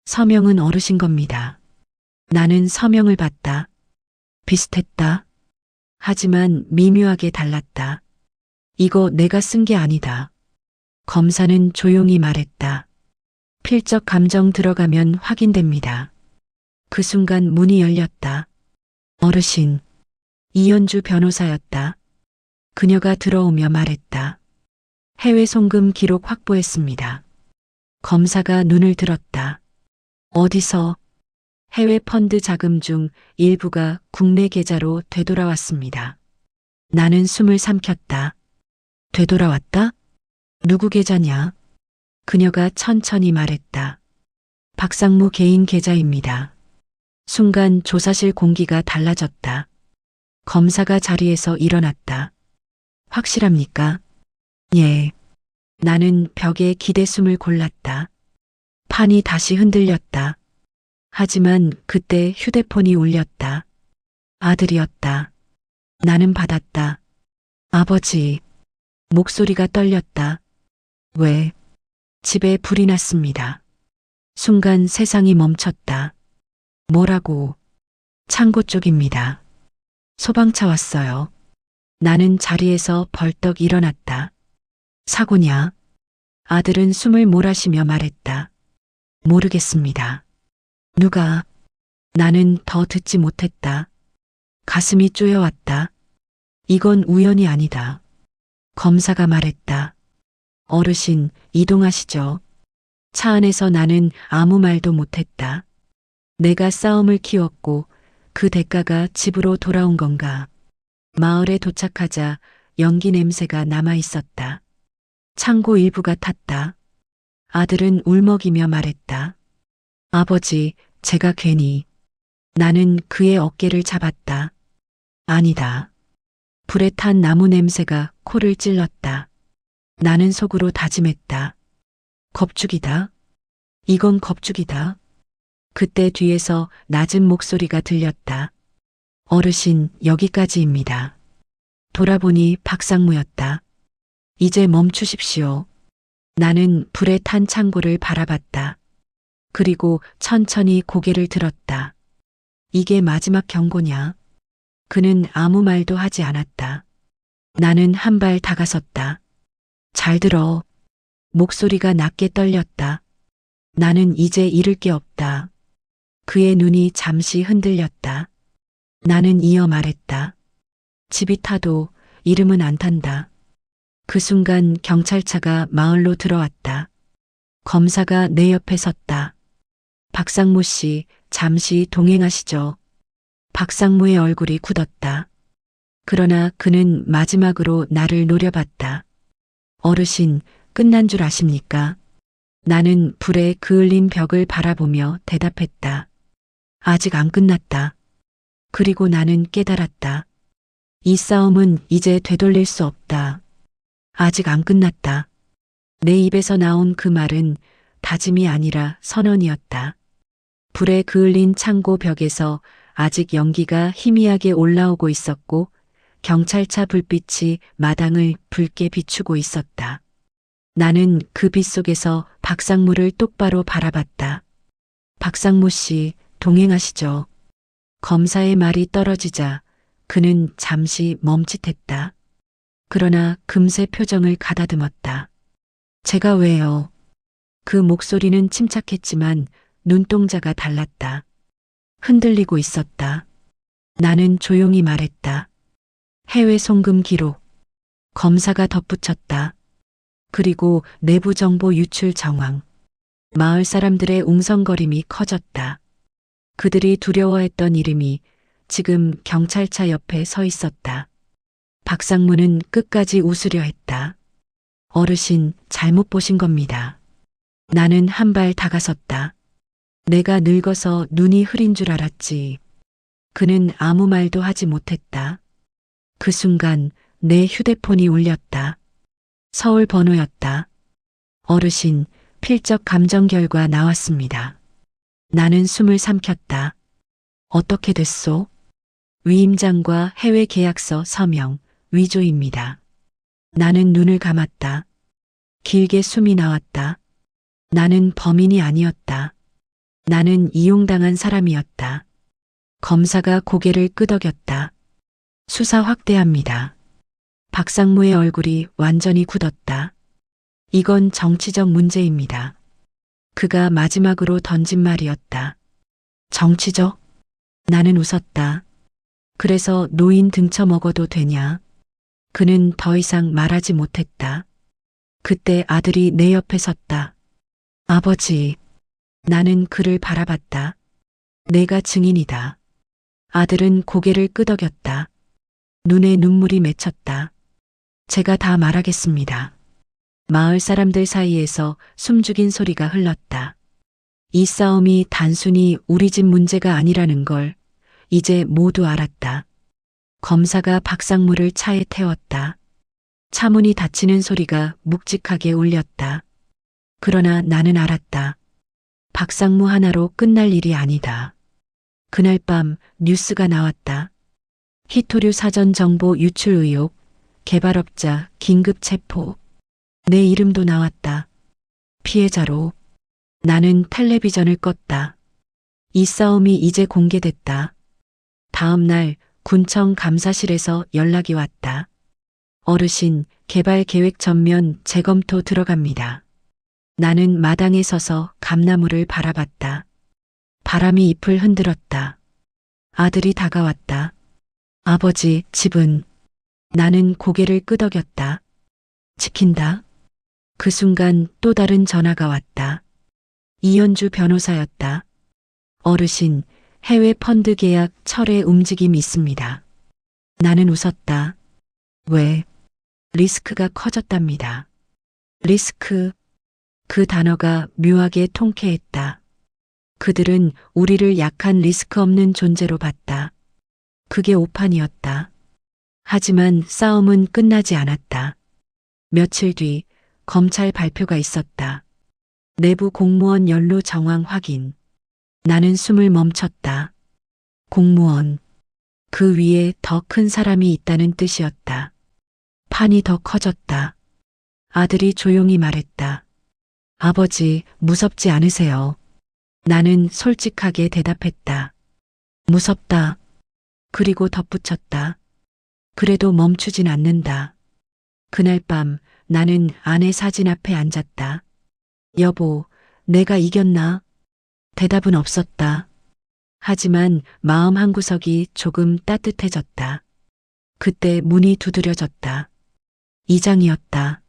서명은 어르신 겁니다. 나는 서명을 봤다. 비슷했다. 하지만 미묘하게 달랐다. 이거 내가 쓴 게 아니다. 검사는 조용히 말했다. 필적 감정 들어가면 확인됩니다. 그 순간 문이 열렸다. 어르신. 이현주 변호사였다. 그녀가 들어오며 말했다. 해외 송금 기록 확보했습니다. 검사가 눈을 들었다. 어디서? 해외 펀드 자금 중 일부가 국내 계좌로 되돌아왔습니다. 나는 숨을 삼켰다. 되돌아왔다? 누구 계좌냐? 그녀가 천천히 말했다. 박상무 개인 계좌입니다. 순간 조사실 공기가 달라졌다. 검사가 자리에서 일어났다. 확실합니까? 예. 나는 벽에 기대숨을 골랐다. 판이 다시 흔들렸다. 하지만 그때 휴대폰이 울렸다. 아들이었다. 나는 받았다. 아버지. 목소리가 떨렸다. 왜? 집에 불이 났습니다. 순간 세상이 멈췄다. 뭐라고? 창고 쪽입니다. 소방차 왔어요. 나는 자리에서 벌떡 일어났다. 사고냐? 아들은 숨을 몰아쉬며 말했다. 모르겠습니다. 누가? 나는 더 듣지 못했다. 가슴이 쪼여왔다. 이건 우연이 아니다. 검사가 말했다. 어르신, 이동하시죠. 차 안에서 나는 아무 말도 못했다. 내가 싸움을 키웠고 그 대가가 집으로 돌아온 건가. 마을에 도착하자 연기 냄새가 남아 있었다. 창고 일부가 탔다. 아들은 울먹이며 말했다. 아버지, 제가 괜히. 나는 그의 어깨를 잡았다. 아니다. 불에 탄 나무 냄새가 코를 찔렀다. 나는 속으로 다짐했다. 겁죽이다. 이건 겁죽이다. 그때 뒤에서 낮은 목소리가 들렸다. 어르신, 여기까지입니다. 돌아보니 박상무였다. 이제 멈추십시오. 나는 불에 탄 창고를 바라봤다. 그리고 천천히 고개를 들었다. 이게 마지막 경고냐? 그는 아무 말도 하지 않았다. 나는 한 발 다가섰다. 잘 들어. 목소리가 낮게 떨렸다. 나는 이제 잃을 게 없다. 그의 눈이 잠시 흔들렸다. 나는 이어 말했다. 집이 타도 이름은 안 탄다. 그 순간 경찰차가 마을로 들어왔다. 검사가 내 옆에 섰다. 박상무 씨, 잠시 동행하시죠. 박상무의 얼굴이 굳었다. 그러나 그는 마지막으로 나를 노려봤다. 어르신, 끝난 줄 아십니까? 나는 불에 그을린 벽을 바라보며 대답했다. 아직 안 끝났다. 그리고 나는 깨달았다. 이 싸움은 이제 되돌릴 수 없다. 아직 안 끝났다. 내 입에서 나온 그 말은 다짐이 아니라 선언이었다. 불에 그을린 창고 벽에서 아직 연기가 희미하게 올라오고 있었고 경찰차 불빛이 마당을 붉게 비추고 있었다. 나는 그 빛 속에서 박상무를 똑바로 바라봤다. 박상무 씨, 동행하시죠. 검사의 말이 떨어지자 그는 잠시 멈칫했다. 그러나 금세 표정을 가다듬었다. 제가 왜요? 그 목소리는 침착했지만 눈동자가 달랐다. 흔들리고 있었다. 나는 조용히 말했다. 해외 송금 기록. 검사가 덧붙였다. 그리고 내부 정보 유출 정황. 마을 사람들의 웅성거림이 커졌다. 그들이 두려워했던 이름이 지금 경찰차 옆에 서 있었다. 박상무는 끝까지 웃으려 했다. 어르신, 잘못 보신 겁니다. 나는 한 발 다가섰다. 내가 늙어서 눈이 흐린 줄 알았지. 그는 아무 말도 하지 못했다. 그 순간 내 휴대폰이 울렸다. 서울 번호였다. 어르신, 필적 감정 결과 나왔습니다. 나는 숨을 삼켰다. 어떻게 됐소? 위임장과 해외 계약서 서명, 위조입니다. 나는 눈을 감았다. 길게 숨이 나왔다. 나는 범인이 아니었다. 나는 이용당한 사람이었다. 검사가 고개를 끄덕였다. 수사 확대합니다. 박상무의 얼굴이 완전히 굳었다. 이건 정치적 문제입니다. 그가 마지막으로 던진 말이었다. 정치적? 나는 웃었다. 그래서 노인 등쳐 먹어도 되냐? 그는 더 이상 말하지 못했다. 그때 아들이 내 옆에 섰다. 아버지. 나는 그를 바라봤다. 내가 증인이다. 아들은 고개를 끄덕였다. 눈에 눈물이 맺혔다. 제가 다 말하겠습니다. 마을 사람들 사이에서 숨죽인 소리가 흘렀다. 이 싸움이 단순히 우리 집 문제가 아니라는 걸 이제 모두 알았다. 검사가 박상무를 차에 태웠다. 차문이 닫히는 소리가 묵직하게 울렸다. 그러나 나는 알았다. 박상무 하나로 끝날 일이 아니다. 그날 밤 뉴스가 나왔다. 히토류 사전 정보 유출 의혹, 개발업자 긴급 체포. 내 이름도 나왔다. 피해자로. 나는 텔레비전을 껐다. 이 싸움이 이제 공개됐다. 다음 날 군청 감사실에서 연락이 왔다. 어르신, 개발 계획 전면 재검토 들어갑니다. 나는 마당에 서서 감나무를 바라봤다. 바람이 잎을 흔들었다. 아들이 다가왔다. 아버지, 집은? 나는 고개를 끄덕였다. 지킨다. 그 순간 또 다른 전화가 왔다. 이현주 변호사였다. 어르신, 해외 펀드 계약 철회 움직임 있습니다. 나는 웃었다. 왜? 리스크가 커졌답니다. 리스크. 그 단어가 묘하게 통쾌했다. 그들은 우리를 약한 리스크 없는 존재로 봤다. 그게 오판이었다. 하지만 싸움은 끝나지 않았다. 며칠 뒤 검찰 발표가 있었다. 내부 공무원 연루 정황 확인. 나는 숨을 멈췄다. 공무원. 그 위에 더 큰 사람이 있다는 뜻이었다. 판이 더 커졌다. 아들이 조용히 말했다. 아버지, 무섭지 않으세요? 나는 솔직하게 대답했다. 무섭다. 그리고 덧붙였다. 그래도 멈추진 않는다. 그날 밤 나는 아내 사진 앞에 앉았다. 여보, 내가 이겼나? 대답은 없었다. 하지만 마음 한구석이 조금 따뜻해졌다. 그때 문이 두드려졌다. 이장이었다.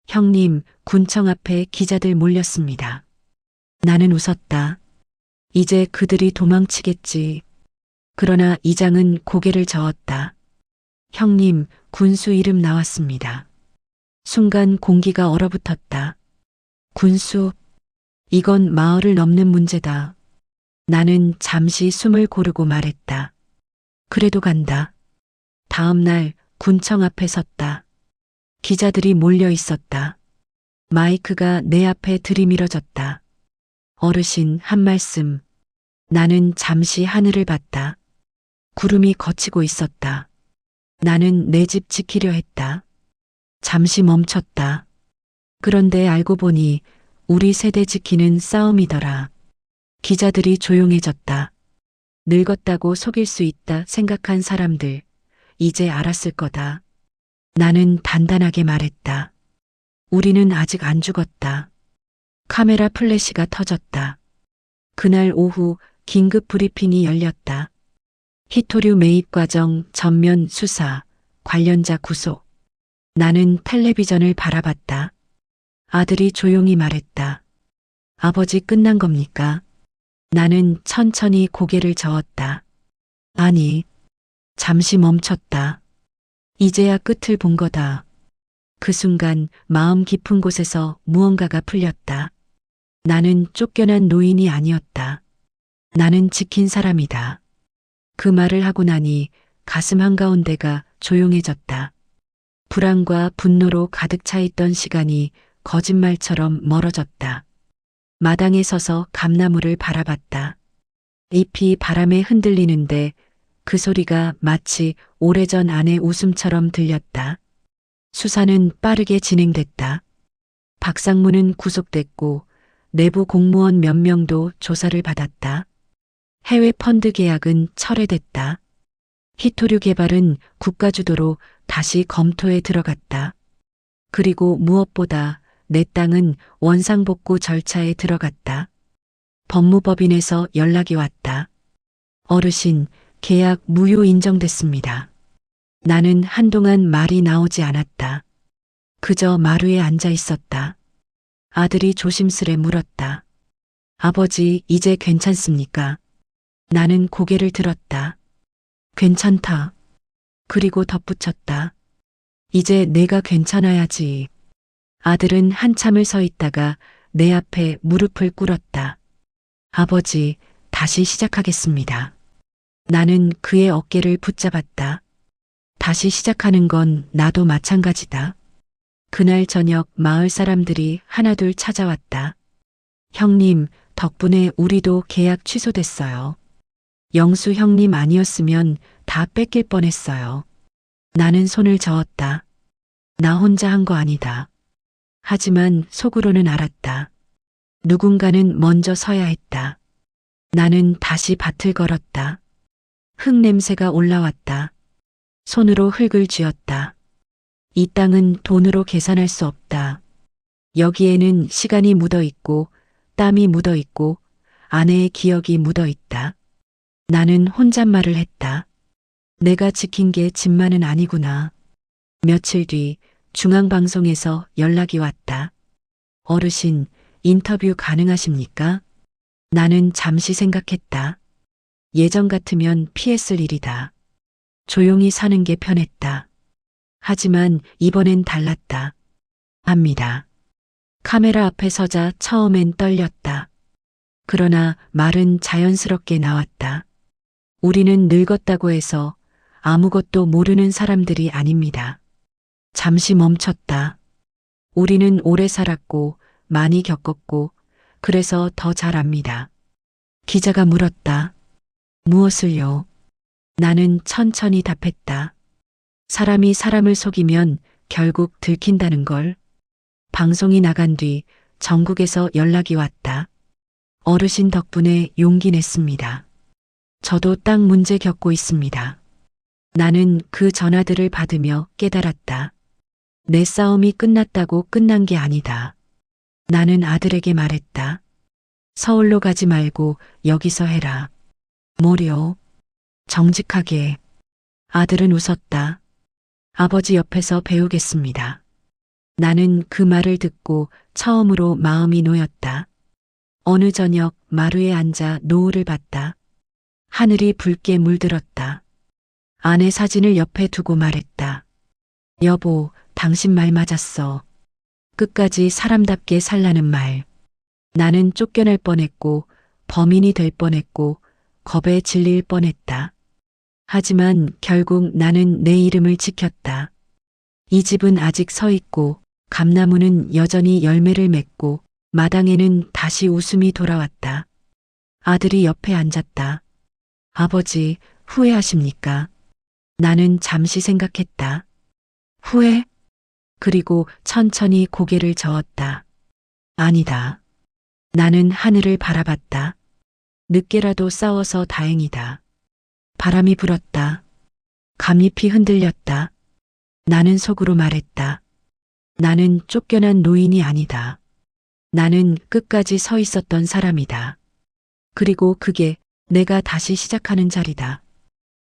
형님, 군청 앞에 기자들 몰렸습니다. 나는 웃었다. 이제 그들이 도망치겠지. 그러나 이장은 고개를 저었다. 형님, 군수 이름 나왔습니다. 순간 공기가 얼어붙었다. 군수, 이건 마을을 넘는 문제다. 나는 잠시 숨을 고르고 말했다. 그래도 간다. 다음 날 군청 앞에 섰다. 기자들이 몰려 있었다. 마이크가 내 앞에 들이밀어졌다. 어르신, 한 말씀. 나는 잠시 하늘을 봤다. 구름이 걷히고 있었다. 나는 내 집 지키려 했다. 잠시 멈췄다. 그런데 알고 보니 우리 세대 지키는 싸움이더라. 기자들이 조용해졌다. 늙었다고 속일 수 있다 생각한 사람들, 이제 알았을 거다. 나는 단단하게 말했다. 우리는 아직 안 죽었다. 카메라 플래시가 터졌다. 그날 오후 긴급 브리핑이 열렸다. 히토류 매입 과정 전면 수사, 관련자 구속. 나는 텔레비전을 바라봤다. 아들이 조용히 말했다. 아버지, 끝난 겁니까? 나는 천천히 고개를 저었다. 아니, 잠시 멈췄다. 이제야 끝을 본 거다. 그 순간 마음 깊은 곳에서 무언가가 풀렸다. 나는 쫓겨난 노인이 아니었다. 나는 지킨 사람이다. 그 말을 하고 나니 가슴 한가운데가 조용해졌다. 불안과 분노로 가득 차 있던 시간이 거짓말처럼 멀어졌다. 마당에 서서 감나무를 바라봤다. 잎이 바람에 흔들리는데 그 소리가 마치 오래전 아내 웃음처럼 들렸다. 수사는 빠르게 진행됐다. 박상무는 구속됐고 내부 공무원 몇 명도 조사를 받았다. 해외 펀드 계약은 철회됐다. 히토류 개발은 국가 주도로 다시 검토에 들어갔다. 그리고 무엇보다 내 땅은 원상복구 절차에 들어갔다. 법무법인에서 연락이 왔다. 어르신, 계약 무효 인정됐습니다. 나는 한동안 말이 나오지 않았다. 그저 마루에 앉아 있었다. 아들이 조심스레 물었다. 아버지, 이제 괜찮습니까? 나는 고개를 들었다. 괜찮다. 그리고 덧붙였다. 이제 내가 괜찮아야지. 아들은 한참을 서 있다가 내 앞에 무릎을 꿇었다. 아버지, 다시 시작하겠습니다. 나는 그의 어깨를 붙잡았다. 다시 시작하는 건 나도 마찬가지다. 그날 저녁 마을 사람들이 하나둘 찾아왔다. 형님, 덕분에 우리도 계약 취소됐어요. 영수 형님 아니었으면 다 뺏길 뻔했어요. 나는 손을 저었다. 나 혼자 한 거 아니다. 하지만 속으로는 알았다. 누군가는 먼저 서야 했다. 나는 다시 밭을 걸었다. 흙 냄새가 올라왔다. 손으로 흙을 쥐었다. 이 땅은 돈으로 계산할 수 없다. 여기에는 시간이 묻어 있고 땀이 묻어 있고 아내의 기억이 묻어 있다. 나는 혼잣말을 했다. 내가 지킨 게 집만은 아니구나. 며칠 뒤 중앙방송에서 연락이 왔다. 어르신, 인터뷰 가능하십니까? 나는 잠시 생각했다. 예전 같으면 피했을 일이다. 조용히 사는 게 편했다. 하지만 이번엔 달랐다. 합니다. 카메라 앞에 서자 처음엔 떨렸다. 그러나 말은 자연스럽게 나왔다. 우리는 늙었다고 해서 아무것도 모르는 사람들이 아닙니다. 잠시 멈췄다. 우리는 오래 살았고 많이 겪었고 그래서 더 잘 압니다. 기자가 물었다. 무엇을요? 나는 천천히 답했다. 사람이 사람을 속이면 결국 들킨다는 걸. 방송이 나간 뒤 전국에서 연락이 왔다. 어르신 덕분에 용기 냈습니다. 저도 땅 문제 겪고 있습니다. 나는 그 전화들을 받으며 깨달았다. 내 싸움이 끝났다고 끝난 게 아니다. 나는 아들에게 말했다. 서울로 가지 말고 여기서 해라. 뭐려? 정직하게. 아들은 웃었다. 아버지 옆에서 배우겠습니다. 나는 그 말을 듣고 처음으로 마음이 놓였다. 어느 저녁 마루에 앉아 노을을 봤다. 하늘이 붉게 물들었다. 아내 사진을 옆에 두고 말했다. 여보, 당신 말 맞았어. 끝까지 사람답게 살라는 말. 나는 쫓겨날 뻔했고 범인이 될 뻔했고 겁에 질릴 뻔했다. 하지만 결국 나는 내 이름을 지켰다. 이 집은 아직 서 있고 감나무는 여전히 열매를 맺고 마당에는 다시 웃음이 돌아왔다. 아들이 옆에 앉았다. 아버지, 후회하십니까? 나는 잠시 생각했다. 후회? 그리고 천천히 고개를 저었다. 아니다. 나는 하늘을 바라봤다. 늦게라도 싸워서 다행이다. 바람이 불었다. 감잎이 흔들렸다. 나는 속으로 말했다. 나는 쫓겨난 노인이 아니다. 나는 끝까지 서 있었던 사람이다. 그리고 그게 내가 다시 시작하는 자리다.